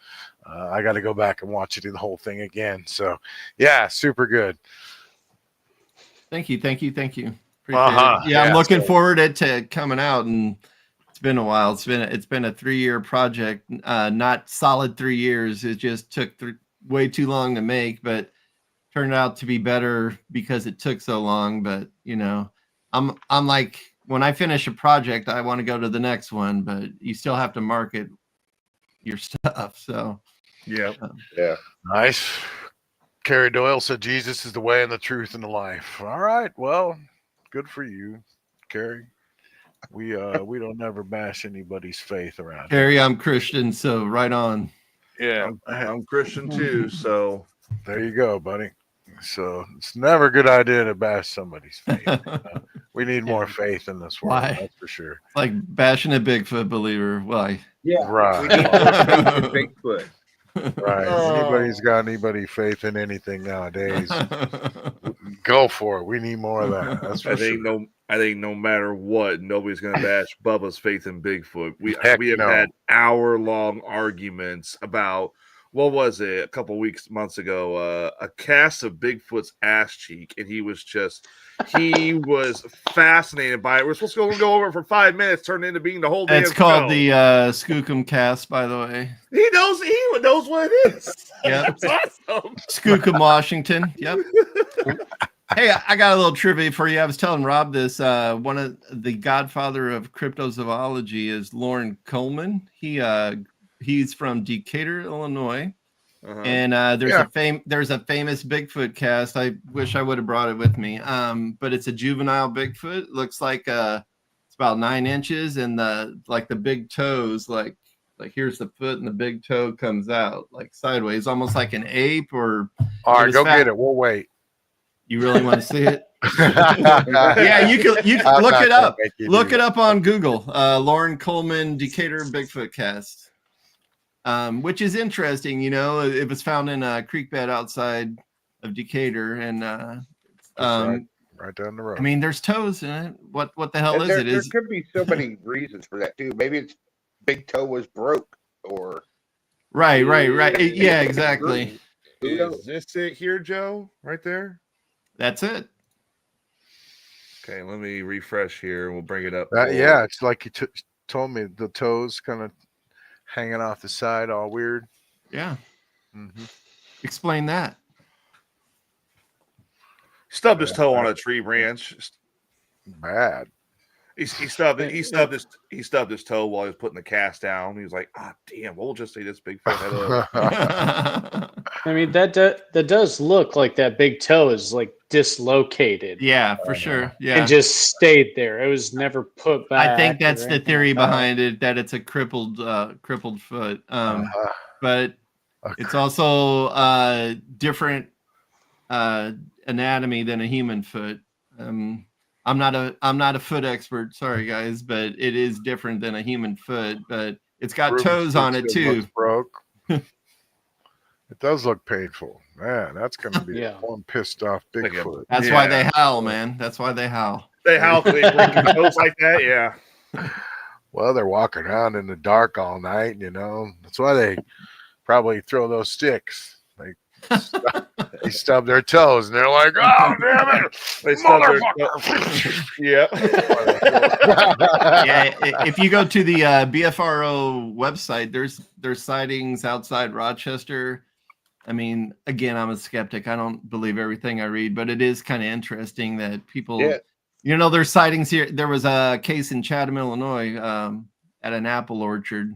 B: I got to go back and watch the whole thing again. So yeah, super good.
C: Thank you. Appreciate
B: Uh-huh.
C: it. Yeah, I'm
B: Yeah,
C: looking
B: so-
C: forward to coming out, and it's been a while. It's been a 3-year project, not solid 3 years. It just took way too long to make, but turned out to be better because it took so long. But I'm like, when I finish a project, I want to go to the next one, but you still have to market your stuff. So
A: Yeah.
E: Yeah.
B: Nice. Carrie Doyle said Jesus is the way and the truth and the life. All right. Well, good for you, Carrie. We don't ever bash anybody's faith around here.
C: Harry, I'm Christian, so right on.
B: Yeah.
A: I'm Christian too, so
B: There you go, buddy. So it's never a good idea to bash somebody's faith. We need more faith in this world.
C: Why?
B: That's for sure.
C: Like bashing a Bigfoot believer. Why?
G: Yeah.
B: Right.
G: We need more faith in Bigfoot.
B: Right. Anybody's got any faith in anything nowadays, go for it. We need more of that. That's for sure.
A: I think no matter what, nobody's gonna bash Bubba's faith in Bigfoot. We
B: Heck
A: have
B: no.
A: had hour-long arguments about what was it a couple months ago, a cast of Bigfoot's ass cheek, and he was fascinated by it. We're supposed to go over it for 5 minutes, turned into being the whole damn
C: It's called
A: show.
C: the Skookum Cast, by the way.
A: He knows what it is.
C: Yep.
A: It's awesome.
C: Skookum, Washington. Yep. Hey, I got a little trivia for you. I was telling Rob this. One of the godfather of cryptozoology is Lauren Coleman. He's from Decatur, Illinois.
A: Uh-huh.
C: And there's a famous Bigfoot cast. I wish I would have brought it with me. But it's a juvenile Bigfoot. Looks like it's about 9 inches, and the big toes, like here's the foot, and the big toe comes out like sideways, almost like an ape. Or
B: All right,
C: was
B: go
C: fat.
B: get it. We'll wait.
C: You really want to see it? Yeah, you can look it up. Look it up on Google. Lauren Coleman Decatur Bigfoot cast. Which is interesting, it was found in a creek bed outside of Decatur, and
B: right down the road.
C: I mean, there's toes in it. What the hell
E: And
C: is
E: there,
C: it?
E: there
C: Is
E: could be so many reasons for that too. Maybe it's big toe was broke, or
C: right. Yeah, exactly.
A: Is this it here, Joe? Right there?
C: That's it.
A: Okay, let me refresh here. We'll bring it up.
B: Yeah, it's like you told me, the toes kind of hanging off the side, all weird.
C: Yeah.
B: Mm-hmm.
C: Explain that.
A: Stubbed his toe on a tree branch.
B: Bad.
A: He stubbed his toe while he was putting the cast down. He was like, damn, we'll just say this Bigfoot had a
F: I mean, that does look like that big toe is like dislocated.
C: Yeah, for sure. Yeah.
F: And just stayed there. It was never put back.
C: I think that's
F: or
C: the
F: anything
C: theory
F: like that.
C: behind it, that it's a crippled foot. But it's also different anatomy than a human foot. I'm not a foot expert, sorry guys, but it is different than a human foot, but it's got
B: Ruben's
C: toes on
B: foot
C: it
B: still
C: too.
B: looks broke. It does look painful. Man, that's going to be one pissed off Bigfoot.
C: That's why they howl, man. That's why they howl.
A: They howl because they break their toes like that. Yeah.
B: Well, they're walking around in the dark all night, you know. That's why they probably throw those sticks. They stub their toes, and they're like, "Oh, damn it,
A: They stub their
B: motherfucker!"
A: Yeah.
C: Yeah. If you go to the BFRO website, there's sightings outside Rochester. I mean, again, I'm a skeptic. I don't believe everything I read, but it is kind of interesting that people, you know, there's sightings here. There was a case in Chatham, Illinois, at an apple orchard.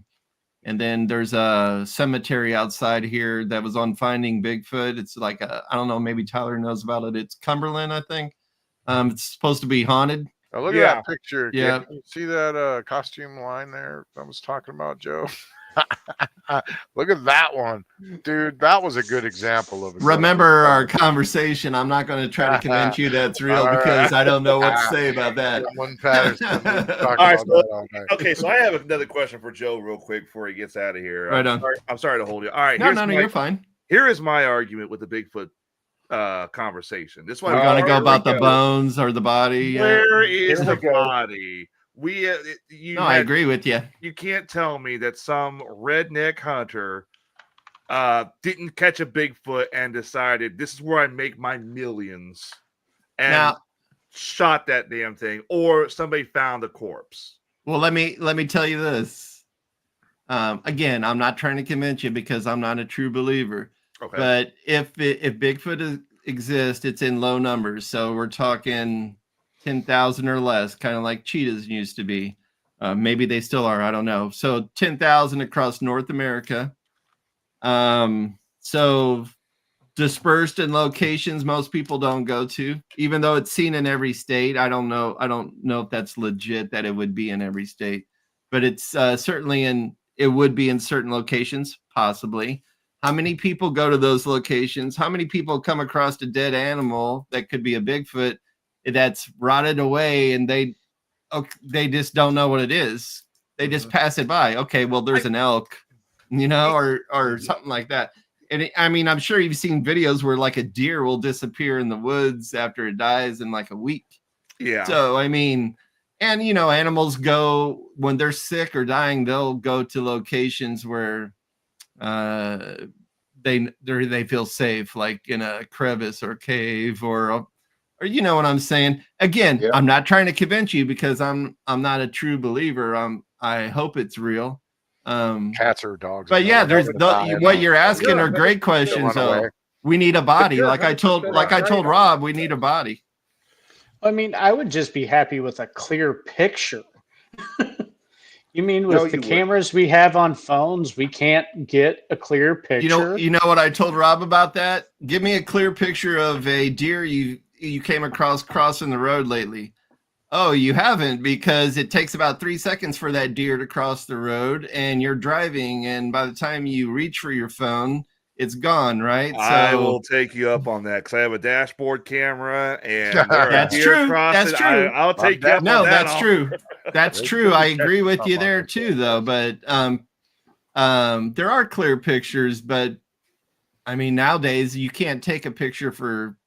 C: And then there's a cemetery outside here that was on Finding Bigfoot. It's like I don't know, maybe Tyler knows about it. It's Cumberland, I think. It's supposed to be haunted.
B: Now look at that picture.
C: Yeah.
B: Can you see that costume line there I was talking about, Joe? Look at that one, dude. That was a good example of it.
C: Remember our conversation. I'm not going to try to convince you that's real because I don't know what to say about that.
A: Okay, so I have another question for Joe real quick before he gets out of here.
C: Right on.
A: I'm sorry to hold you. All right.
C: No, you're fine.
A: Here is my argument with the Bigfoot conversation. This one
C: we're going to go about the bones or the body.
A: Where is the body?
C: I agree with you.
A: You can't tell me that some redneck hunter didn't catch a Bigfoot and decided this is where I make my millions and shot that damn thing, or somebody found a corpse.
C: Well, let me tell you this. Again, I'm not trying to convince you because I'm not a true believer.
A: Okay.
C: But if Bigfoot exists, it's in low numbers. So we're talking 10,000 or less, kind of like cheetahs used to be. Maybe they still are. I don't know. So 10,000 across North America. So dispersed in locations most people don't go to, even though it's seen in every state. I don't know if that's legit that it would be in every state, but it's certainly it would be in certain locations, possibly. How many people go to those locations? How many people come across a dead animal that could be a Bigfoot that's rotted away and they just don't know what it is? They just pass it by. Okay, well, there's an elk, you know, or something like that. And I mean, I'm sure you've seen videos where like a deer will disappear in the woods after it dies in like a week.
A: Yeah.
C: So, I mean, and you know, animals go when they're sick or dying, they'll go to locations where they feel safe, like in a crevice or cave or you know what I'm saying? Again, I'm not trying to convince you because I'm not a true believer. I hope it's real.
B: Cats or dogs.
C: But yeah, there's what you're asking are great questions. Though we need a body, like I told Rob, we need a body.
F: I mean, I would just be happy with a clear picture. You mean with the cameras we have on phones, we can't get a clear picture?
C: You know what I told Rob about that? Give me a clear picture of a deer you came across crossing the road lately. Oh, you haven't, because it takes about 3 seconds for that deer to cross the road and you're driving. And by the time you reach for your phone, it's gone, right? So
A: I will take you up on that because I have a dashboard camera and
C: that's true. That's true.
A: I'll take you up
C: no,
A: on that.
C: That's true. That's true. I agree with you there too, though. But there are clear pictures, but I mean, nowadays you can't take a picture for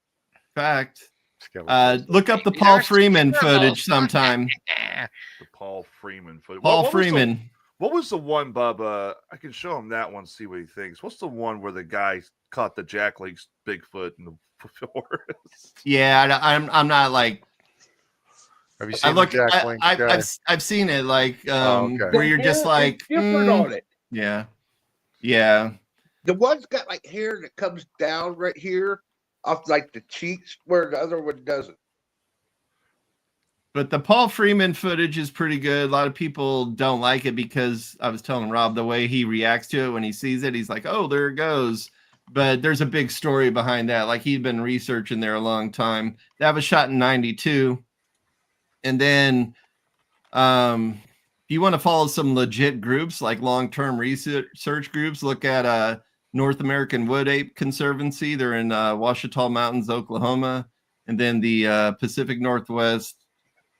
C: fact. Look up the Paul Freeman footage sometime.
A: The Paul Freeman footage.
C: Paul Freeman.
A: What was the one, Bubba? I can show him that one, see what he thinks. What's the one where the guy caught the Jack Lake's Bigfoot in the forest?
C: Yeah, I'm not like.
B: Have you seen the Jack Link guy?
C: I've seen it, like where you're just like
E: on it.
C: Yeah.
E: The one's got like hair that comes down right here off like the cheeks, where the other one doesn't.
C: But the Paul Freeman footage is pretty good. A lot of people don't like it because I was telling Rob the way he reacts to it when he sees it. He's like, oh, there it goes. But there's a big story behind that. Like he'd been researching there a long time. That was shot in 92. And then if you want to follow some legit groups, like long-term research groups, look at North American Wood Ape Conservancy. They're in Ouachita Mountains, Oklahoma. And then the Pacific Northwest,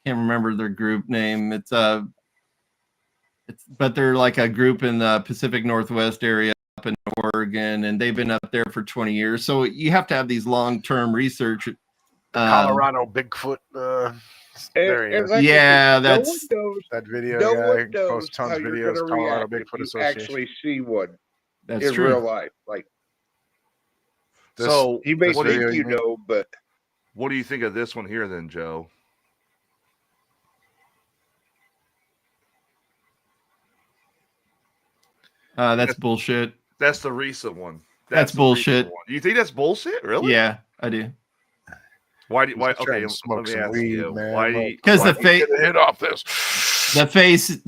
C: can't remember their group name. But they're like a group in the Pacific Northwest area up in Oregon, and they've been up there for 20 years. So you have to have these long-term research.
B: Colorado Bigfoot. There he is.
C: Yeah,
E: no
C: that's
E: one knows.
B: That video.
E: No
B: yeah,
E: one knows
B: posts tons
E: how
B: of
E: you're
B: videos.
E: going to
B: Colorado
E: react if
B: Bigfoot
E: you
B: Association.
E: actually see one
C: that's
E: in
C: true.
E: real life. Like,
A: So
E: you may
B: this
E: think
B: video,
E: you know, but
A: what do you think of this one here, then, Joe?
C: That's bullshit.
A: That's the recent one.
C: That's
A: the
C: bullshit.
A: recent one. You think that's bullshit? Really?
C: Yeah, I do.
A: Why?
B: He's
A: Okay,
B: trying to
A: let
B: smoke
A: me
B: some
A: ask
B: weed,
A: you.
B: man.
A: Why?
C: Because the
B: Get
C: face,
B: a hit off this.
C: the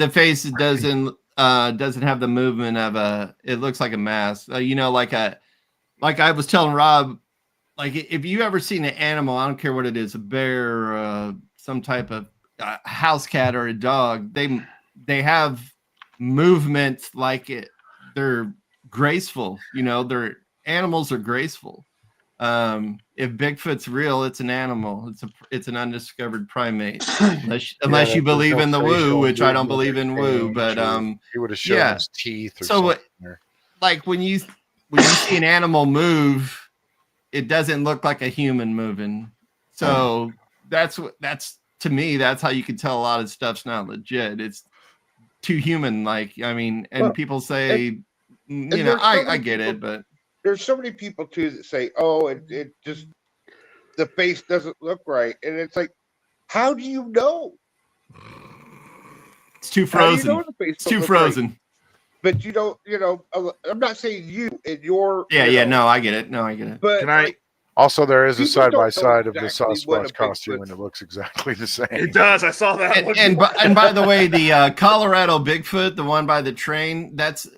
C: face doesn't have the movement of a. It looks like a mask. Like I was telling Rob, like if you ever seen an animal, I don't care what it is, a bear, some type of house cat or a dog, they have movements like it. They're graceful. Their animals are graceful. If Bigfoot's real, it's an animal. It's an undiscovered primate. Unless you believe in the woo, which I don't believe in woo. But
B: he would have shown his teeth. Or
C: so
B: something.
C: like when you see an animal move, it doesn't look like a human moving. So that's to me, that's how you can tell a lot of stuff's not legit. It's too human. Like, I mean, and
E: Well,
C: people say, I get it, but
E: there's so many people too that say, "Oh, it just the face doesn't look right," and it's like, how do you know?
C: it's too
E: How do you
C: frozen.
E: know the face
C: It's
E: don't
C: too
E: look right?
C: frozen.
E: But you don't, I'm not saying you in your.
C: Yeah. No, I get it.
E: But
A: Can I?
B: Also, there is a
E: People
B: side
E: don't
B: by
E: know
B: side of the
E: exactly what a
B: Sasquatch costume,
E: Bigfoot-
B: and it looks exactly the same.
A: It does. I saw that one.
C: And by the way, the Colorado Bigfoot, the one by the train, that's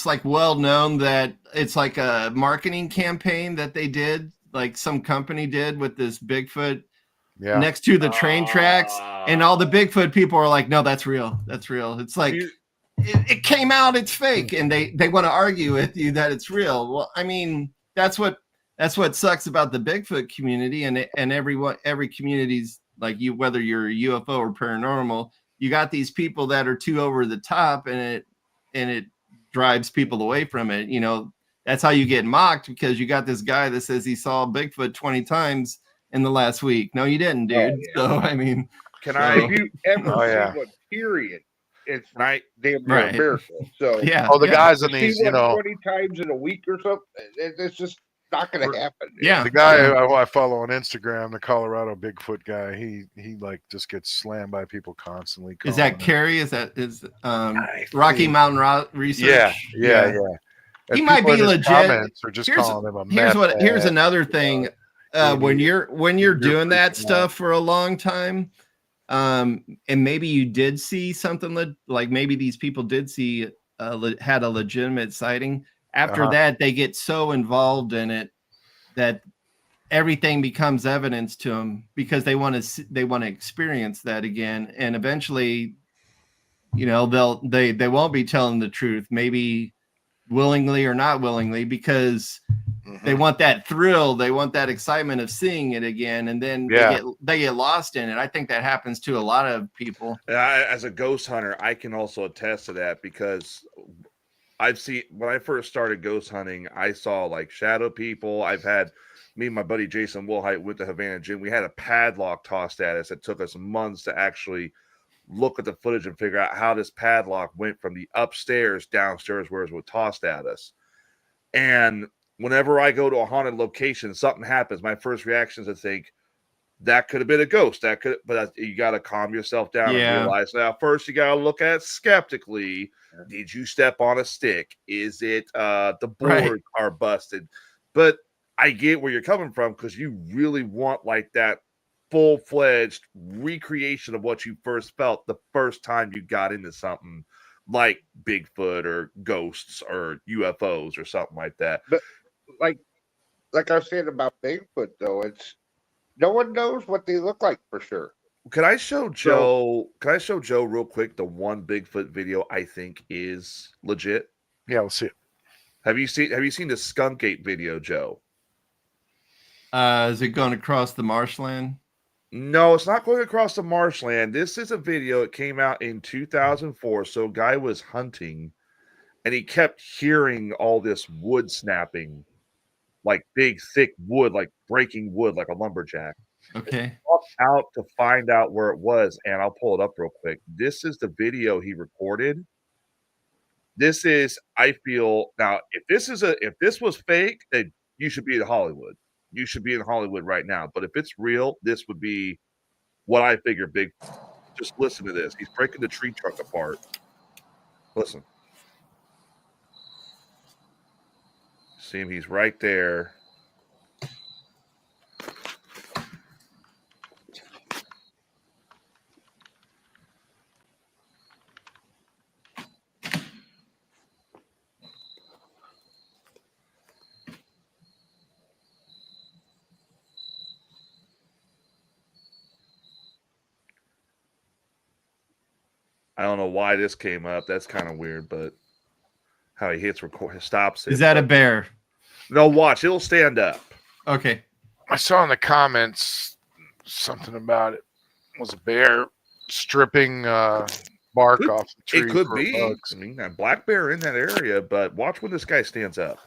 C: like well known that it's like a marketing campaign that they did, like some company did with this Bigfoot
B: Yeah.
C: next to the train tracks, and all the Bigfoot people are like, no, that's real. That's real. It's like it came out, it's fake, and they want to argue with you that it's real. Well, I mean, that's what sucks about the Bigfoot community, and every community's like you, whether you're a UFO or paranormal, you got these people that are too over the top, and it drives people away from it. That's how you get mocked, because you got this guy that says he saw Bigfoot 20 times in the last week. No, you didn't, dude.
E: Oh, yeah.
C: So I mean,
E: if you ever
B: Oh, yeah.
E: see one, period, it's
A: Right.
E: damn near
C: Right.
E: a miracle. So
C: yeah.
B: Oh, the
C: yeah.
B: guys in
E: see
B: these,
E: one 20 times in a week or something, it's just not going to happen.
C: Yeah.
B: the guy
C: yeah.
B: who I follow on Instagram, the Colorado Bigfoot guy, he like just gets slammed by people constantly.
C: Is that
B: calling him-
C: Carrie? Is
B: I
C: Rocky
B: think-
C: Mountain Research?
B: Yeah.
C: He
B: And
C: might
B: people
C: be
B: in his
C: legit.
B: Comments are just
C: Here's-
B: calling him a
C: Here's
B: meth
C: here's
B: head.
C: another thing. When you're doing that stuff for a long time, and maybe you did see something like maybe these people did see had a legitimate sighting. After that, they get so involved in it that everything becomes evidence to them, because they want to experience that again, and eventually, they won't be telling the truth, maybe willingly or not willingly, because they want that thrill, they want that excitement of seeing it again, and then they get lost in it. I think that happens to a lot of people.
A: As a ghost hunter, I can also attest to that, because I've seen, when I first started ghost hunting, I saw like shadow people. I've had, me and my buddy Jason Wilhite went to Havana Gym. We had a padlock tossed at us. It took us months to actually look at the footage and figure out how this padlock went from the upstairs downstairs where it was tossed at us. And whenever I go to a haunted location, something happens, my first reaction is to think that could have been a ghost. But you got to calm yourself down and realize, now first you got to look at it skeptically. Did you step on a stick? Is it the boards are busted? But I get where you're coming from, because you really want like that full-fledged recreation of what you first felt the first time you got into something like Bigfoot or ghosts or UFOs or something like that.
E: But like I was saying about Bigfoot, though, it's no one knows what they look like for sure.
A: Can I show Joe? Can I show Joe real quick the one Bigfoot video I think is legit?
B: Yeah, we'll see it.
A: Have you seen the skunk ape video, Joe?
C: Is it going across the marshland?
A: No, it's not going across the marshland. This is a video. It came out in 2004. So a guy was hunting, and he kept hearing all this wood snapping, like big, thick wood, like breaking wood, like a lumberjack.
C: Okay.
A: Walked out to find out where it was, and I'll pull it up real quick. This is the video he recorded. This is, I feel now, if this was fake, then you should be in Hollywood. You should be in Hollywood right now. But if it's real, this would be what I figure big. Just listen to this. He's breaking the tree trunk apart. Listen. See him, he's right there. I don't know why this came up. That's kind of weird, but how he hits record, stops it.
C: Is that a bear?
A: No, watch. It'll stand up.
C: Okay.
B: I saw in the comments something about it was a bear stripping bark off the tree.
A: It could
B: for
A: be.
B: bugs.
A: I mean, that black bear in that area, but watch when this guy stands up.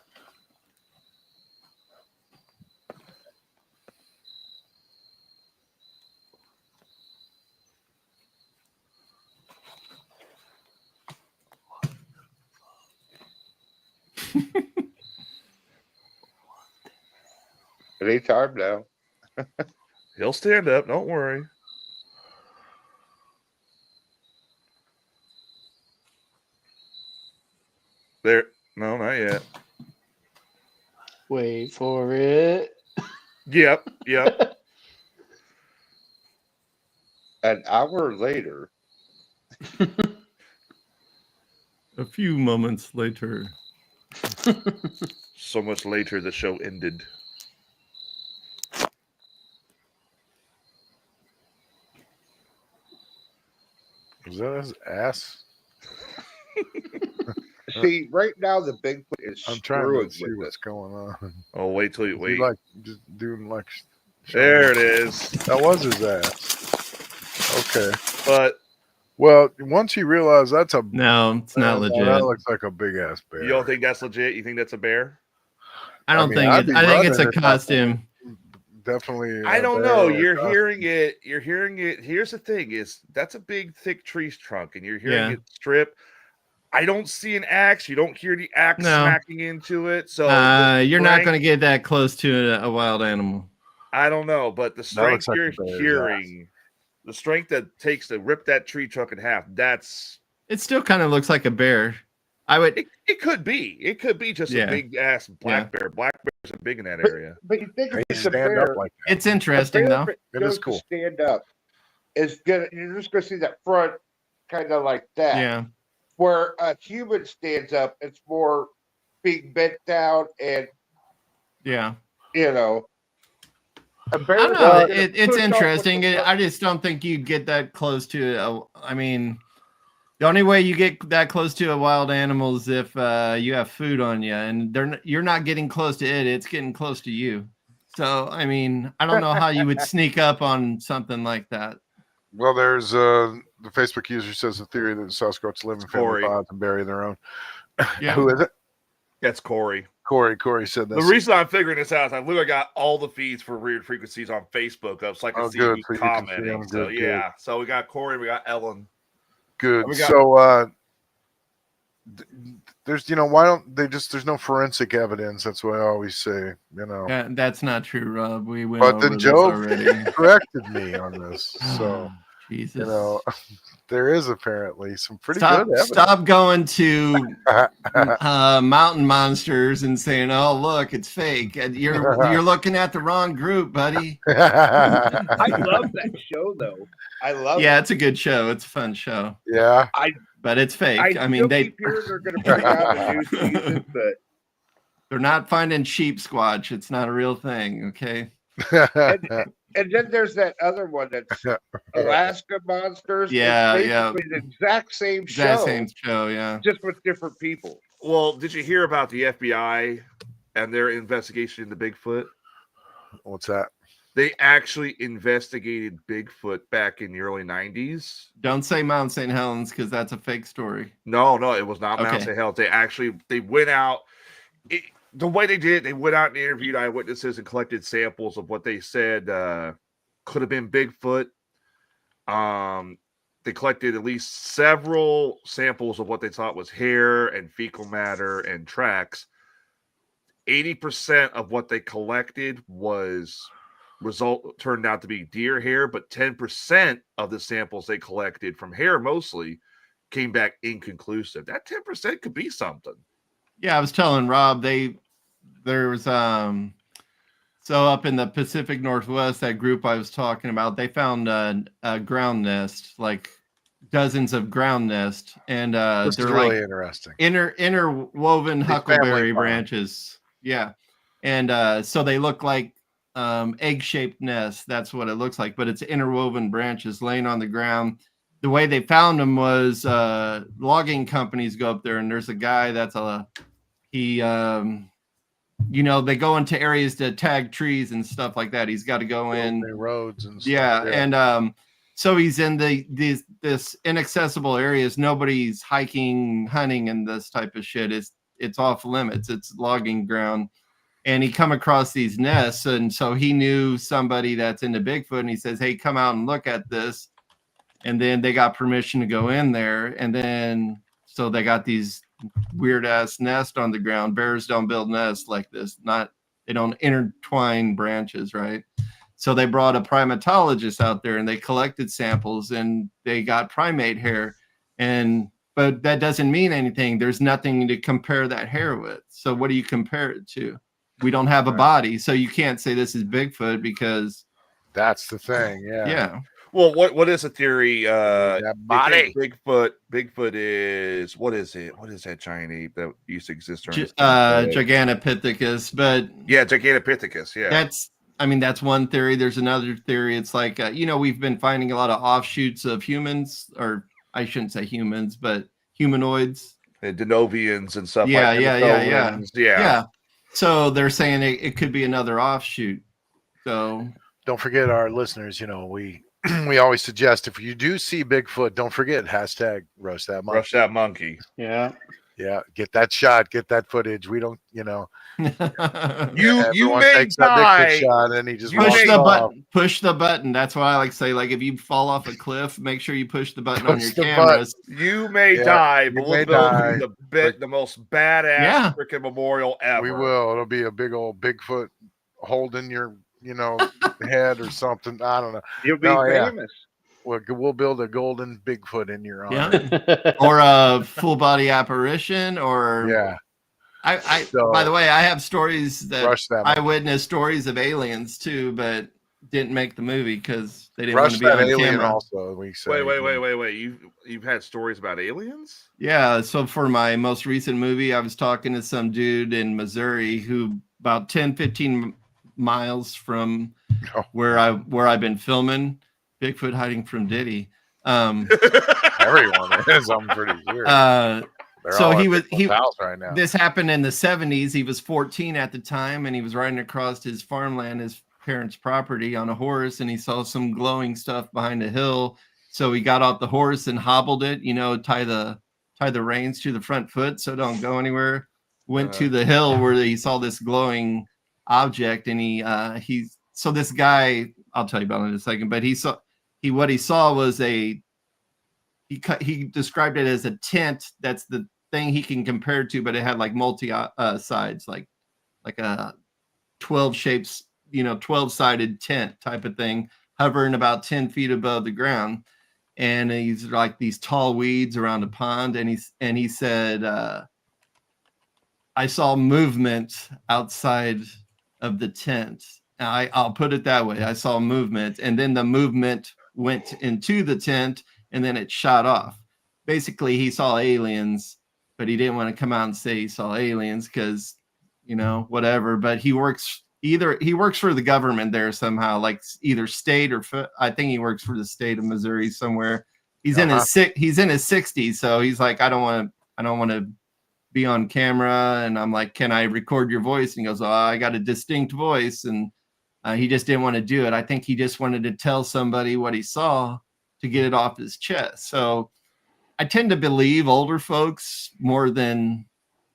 E: Anytime now.
A: He'll stand up. Don't worry. There. No, not yet.
F: Wait for it.
A: Yep. Yep.
E: An hour later.
C: A few moments later.
A: So much later, the show ended.
B: Is that his ass?
E: See, right now the Bigfoot is
B: I'm trying
E: screwing
B: to see
E: with
B: what's going on.
A: Oh, wait till you
B: Is he,
A: wait.
B: like just doing like.
A: There it is.
B: That was his ass. Okay.
A: But
B: Well, once you realize that's a
C: No, it's not legit.
B: That looks like a big ass bear.
A: you don't think that's legit? You think that's a bear?
C: I don't
B: mean,
C: think
B: I'd
C: it,
B: be
C: I think it's a
B: running if I-
C: costume.
B: Definitely.
A: I
B: a
A: don't
B: bear
A: know.
B: or a
A: You're
B: costume.
A: hearing it. You're hearing it. Here's the thing: is that's a big, thick tree trunk, and you're hearing
C: Yeah.
A: it strip. I don't see an axe. You don't hear the axe
C: No.
A: smacking into it. So the
C: You're not
A: strength-
C: going to get that close to a wild animal.
A: I don't know, but the strength
B: like
A: you're
B: a bear's
A: hearing, the strength that takes to rip that tree trunk in half. That's
C: It still kind of looks like a bear. I would.
A: it. Could be. It could be just
C: Yeah.
A: a big ass black bear. Black bears are big in that area.
E: But you think
B: They
E: if it's a
B: stand
E: bear,
B: up like that.
C: It's interesting
E: a bear,
C: though.
E: if
B: It is
E: goes to
B: cool.
E: stand up, is gonna you're just gonna see that front kind of like that.
C: Yeah.
E: Where a human stands up, it's more being bent down and
C: Yeah.
E: you know. A bear
C: I don't
E: is
C: know.
E: gonna
C: It's
E: push off with
C: interesting.
E: the front.
C: I just don't think you get that close to. I mean, the only way you get that close to a wild animal is if you have food on you, and you're not getting close to it; it's getting close to you. So, I mean, I don't know how you would sneak up on something like that.
B: Well, there's the Facebook user says the theory that the Sasquatch live in
A: Corey.
B: family pods and bury their own.
C: Yeah.
B: Who is it?
A: That's Corey.
B: Corey said
A: The
B: this.
A: reason I'm figuring this out is I literally got all the feeds for Weird Frequencies on Facebook up, so I can
B: Oh,
A: see
B: good.
A: who's
B: So you can see
A: commenting.
B: them.
A: So
B: Good,
A: yeah, so we got Corey, we got Ellen.
B: Good.
A: We got-
B: So there's why don't they just there's no forensic evidence. That's what I always say.
C: Yeah, that's not true, Rob. We went
B: But
C: over
B: then
C: this
B: Joe
C: already.
B: corrected me on this. So
C: Jesus.
B: there is apparently some pretty good evidence.
C: Stop going to mountain monsters and saying, "Oh, look, it's fake." And you're looking at the wrong group, buddy.
G: I love that show though.
E: I love
C: Yeah,
E: it.
C: it's a good show. It's a fun show,
B: Yeah.
C: but it's fake. I
E: still
C: mean,
E: keep hearing they're gonna bring out a new season, but
C: they're not finding sheep squatch. It's not a real thing. Okay.
E: and then there's that other one that's Alaska Monsters.
C: Yeah,
E: It's
C: yeah.
E: basically the exact same
C: That
E: show,
C: same show. Yeah.
E: just with different people.
A: Well, did you hear about the FBI and their investigation into Bigfoot?
B: What's that?
A: They actually investigated Bigfoot back in the early 90s.
C: Don't say Mount St. Helens because that's a fake story.
A: No, it was not Mount
C: Okay.
A: St. Helens. They went out. The way they did it, they went out and interviewed eyewitnesses and collected samples of what they said could have been Bigfoot. They collected at least several samples of what they thought was hair and fecal matter and tracks. 80% of what they collected turned out to be deer hair, but 10% of the samples they collected from hair mostly came back inconclusive. That 10% could be something.
C: Yeah, I was telling Rob there was so up in the Pacific Northwest, that group I was talking about, they found a ground nest, like dozens of ground nests, and
B: This
C: they're
B: is really
C: like
B: interesting.
C: interwoven
B: These family
C: huckleberry
B: farms.
C: branches. Yeah, and so they look like egg-shaped nests. That's what it looks like, but it's interwoven branches laying on the ground. The way they found them was logging companies go up there, and there's a guy they go into areas to tag trees and stuff like that. He's got to go in
B: New roads and stuff.
C: yeah, and so he's in this inaccessible areas. Nobody's hiking, hunting, and this type of shit. It's off limits. It's logging ground. And he come across these nests, and so he knew somebody that's into Bigfoot, and he says, "Hey, come out and look at this." And then they got permission to go in there, and then so they got these weird ass nest on the ground. Bears don't build nests like this. They don't intertwine branches, right? So they brought a primatologist out there, and they collected samples, and they got primate hair, but that doesn't mean anything. There's nothing to compare that hair with. So what do you compare it to? We don't have a body, so you can't say this is Bigfoot because
B: that's the thing.
C: Yeah.
A: Well, what is a theory?
B: That body.
A: Bigfoot is what is it? What is that giant ape that used to exist during
C: Gigantopithecus, but
A: yeah, Gigantopithecus. Yeah,
C: that's one theory. There's another theory. It's like we've been finding a lot of offshoots of humans, or I shouldn't say humans, but humanoids,
A: and Denovians and stuff.
C: Yeah. So they're saying it could be another offshoot. So
B: don't forget our listeners. We always suggest if you do see Bigfoot, don't forget hashtag roast that monkey.
A: Roast that monkey.
F: Yeah.
B: Yeah. Get that shot. Get that footage. We don't.
A: You may
B: takes that
A: die.
B: Bigfoot shot and he just
C: push the
B: walks off.
C: button. Push the button. That's why I like to say, like, if you fall off a cliff, make sure you push the button on your cameras.
A: You may die, but we'll build the most badass freaking memorial ever.
B: We will. It'll be a big old Bigfoot holding your head or something. I don't know.
E: You'll be famous.
B: We'll build a golden Bigfoot in your honor.
C: Yeah. Or a full body apparition, or by the way, I have stories that eyewitness stories of aliens too, but didn't make the movie because they didn't want to be on camera.
B: Also, we say.
A: Wait. You've had stories about aliens?
C: Yeah. So for my most recent movie, I was talking to some dude in Missouri who about 10-15 miles from where I've been filming Bigfoot hiding from Diddy.
B: Everyone is, I'm pretty sure.
C: So he
B: right now.
C: This happened in the 70s. He was 14 at the time, and he was riding across his farmland, his parents' property, on a horse, and he saw some glowing stuff behind a hill. So he got off the horse and hobbled it, tie the reins to the front foot so don't go anywhere. Went to the hill where he saw this glowing object, and so this guy, I'll tell you about it in a second, but what he saw was he described it as a tent. That's the thing he can compare it to, but it had like multi sides, like a 12-sided tent type of thing, hovering about 10 feet above the ground. And he's like these tall weeds around a pond, and he said, I saw movement outside of the tent. I'll put it that way. I saw movement, and then the movement went into the tent, and then it shot off. Basically, he saw aliens, but he didn't want to come out and say he saw aliens because, whatever. But he works for the government there somehow, like either state or I think he works for the state of Missouri somewhere. He's in his 60s, so he's like, I don't want to be on camera, and I'm like, can I record your voice? And he goes, oh, I got a distinct voice. And he just didn't want to do it. I think he just wanted to tell somebody what he saw to get it off his chest. So I tend to believe older folks more than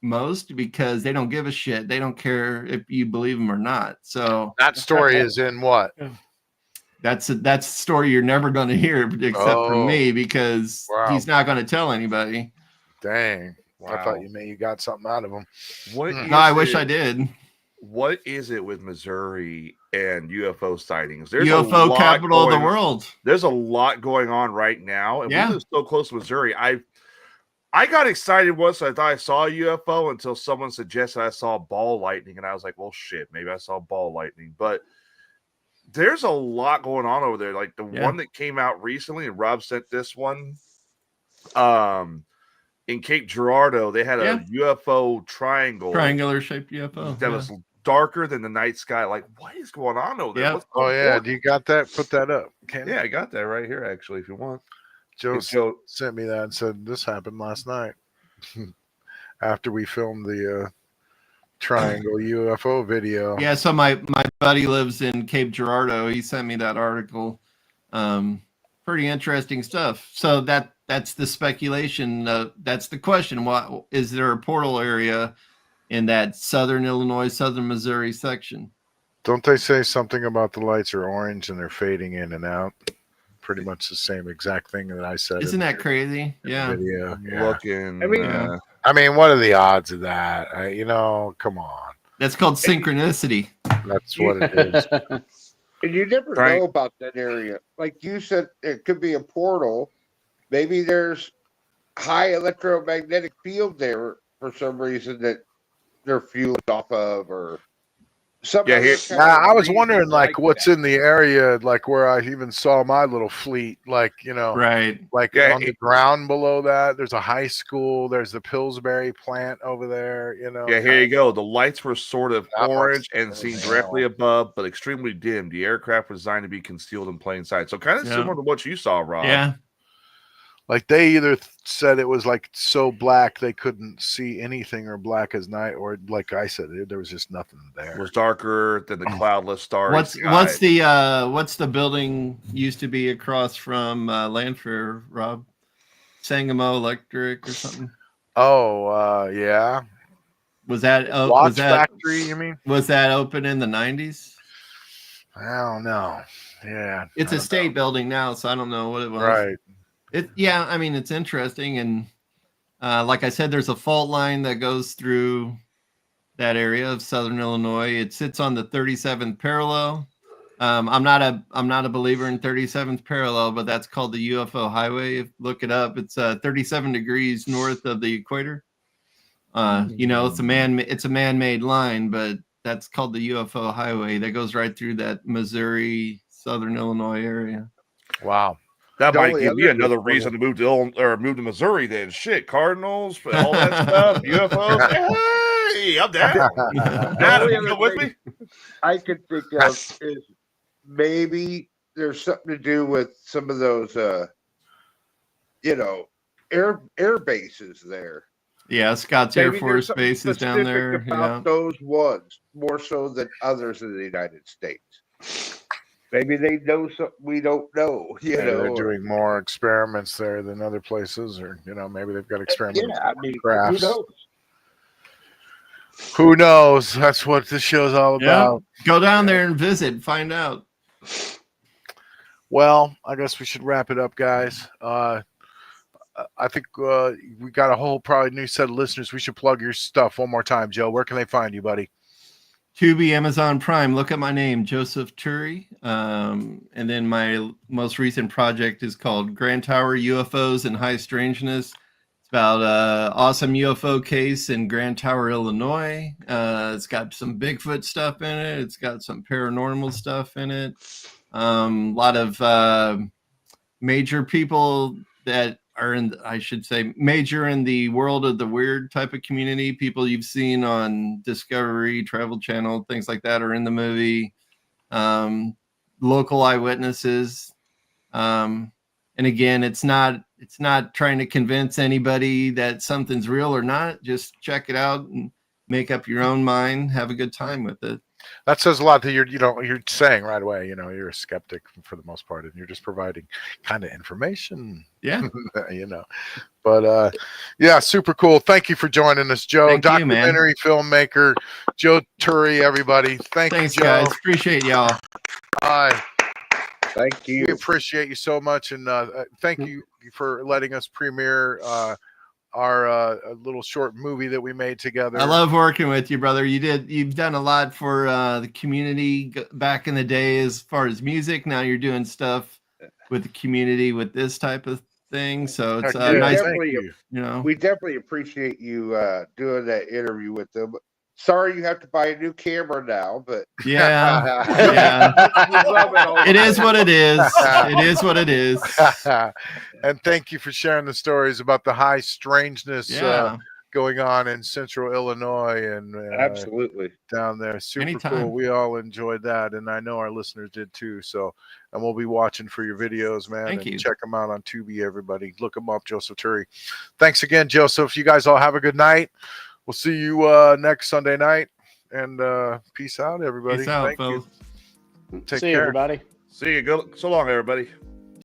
C: most because they don't give a shit. They don't care if you believe them or not. So
B: That story is in what?
C: that's a story you're never going to hear except from me because he's not going to tell anybody.
B: Dang.
A: Wow.
B: I thought you got something out of him.
C: No, I wish I did.
A: What is it with Missouri and UFO sightings? There's
C: UFO capital of the world.
A: There's a lot going on right now, and we live so close to Missouri. I got excited once. I thought I saw a UFO until someone suggested I saw ball lightning, and I was like, "Well, shit, maybe I saw ball lightning." But there's a lot going on over there. Like the one that came out recently, and Rob sent this one. In Cape Girardeau, they had a UFO
C: triangular shaped UFO
A: that was darker than the night sky. Like, what is going on over there?
B: Oh yeah, do you got that? Put that up.
A: Yeah, I got that right here. Actually, if you want,
B: Joe sent me that and said this happened last night after we filmed the triangle UFO video.
C: Yeah, so my buddy lives in Cape Girardeau. He sent me that article. Pretty interesting stuff. So that's the speculation. That's the question. What is there a portal area in that southern Illinois, southern Missouri section?
B: Don't they say something about the lights are orange and they're fading in and out? Pretty much the same exact thing that I said.
C: Isn't that crazy? Yeah.
B: Video.
A: Looking.
B: I mean, what are the odds of that? Come on.
C: That's called synchronicity.
B: That's what it is.
E: And you never know about that area. Like you said, it could be a portal. Maybe there's high electromagnetic field there for some reason that they're fueled off of, or something.
B: I was wondering, like what's in the area, like where I even saw my little fleet, like
C: right,
B: like on the ground below that. There's a high school. There's the Pillsbury plant over there.
A: Yeah, here you go. The lights were sort of orange and seen directly above, but extremely dim. The aircraft was designed to be concealed in plain sight. So kind of similar to what you saw, Rob.
C: Yeah.
B: Like they either said it was like so black they couldn't see anything, or black as night, or like I said, there was just nothing there.
A: It was darker than the cloudless starry
C: What's the building used to be across from Landfair, Rob? Sangamo Electric or something?
B: Oh, yeah.
C: Was that
B: Watch Factory? You mean?
C: Was that open in the 90s?
B: I don't know. Yeah,
C: it's a state building now, so I don't know what it was.
B: Right.
C: I mean, it's interesting, and like I said, there's a fault line that goes through that area of southern Illinois. It sits on the 37th parallel. I'm not a believer in 37th parallel, but that's called the UFO highway. Look it up. It's 37 degrees north of the equator. It's a man-made line, but that's called the UFO highway that goes right through that Missouri, southern Illinois area.
B: Wow.
A: That might give you another reason to move to Missouri then. Shit, Cardinals, all that stuff, UFOs. Hey, I'm down. Adam, you come with me?
E: I could think of is maybe there's something to do with some of those air bases there.
C: Yeah, Scott's Air Force Base is down there.
E: About those ones more so than others in the United States. Maybe they know something we don't know.
B: They're doing more experiments there than other places, or maybe they've got experiments.
E: Yeah, I mean,
B: crafts. Who knows? That's what this show's all about.
C: Go down there and visit, find out.
B: Well, I guess we should wrap it up, guys. I think we got a whole probably new set of listeners. We should plug your stuff one more time, Joe. Where can they find you, buddy?
C: Tubi, Amazon Prime. Look at my name, Joseph Tury. And then my most recent project is called Grand Tower UFOs and High Strangeness. It's about an awesome UFO case in Grand Tower, Illinois. It's got some Bigfoot stuff in it. It's got some paranormal stuff in it. A lot of major people that are major in the world of the weird type of community. People you've seen on Discovery, Travel Channel, things like that are in the movie. Local eyewitnesses. And again, it's not it's not trying to convince anybody that something's real or not. Just check it out and make up your own mind. Have a good time with it.
B: That says a lot that you're saying right away, you're a skeptic for the most part, and you're just providing kind of information.
C: Yeah.
B: But yeah, super cool. Thank you for joining us, Joe.
C: Thank you, man.
B: Documentary filmmaker, Joe Tury, everybody. Thanks,
C: you, Joe. Guys. Appreciate y'all.
E: Thank you.
B: We appreciate you so much, and thank you for letting us premiere our little short movie that we made together.
C: I love working with you, brother. You've done a lot for the community back in the day as far as music. Now you're doing stuff with the community with this type of thing. So it's nice.
E: We definitely appreciate you doing that interview with them. Sorry you have to buy a new camera now, but
C: yeah. It is what it is. It is what it is.
B: And thank you for sharing the stories about the high strangeness going on in Central Illinois and
E: absolutely
B: down there. Super cool. We all enjoyed that, and I know our listeners did too. So, and we'll be watching for your videos, man.
C: Thank you.
B: Check them out on Tubi, everybody. Look them up, Joseph Tury. Thanks again, Joseph. You guys all have a good night. We'll see you next Sunday night, and peace out, everybody.
C: Peace out,
B: Thank
C: folks.
B: you. Take
F: See you,
B: care.
F: everybody.
A: See you. So long, everybody.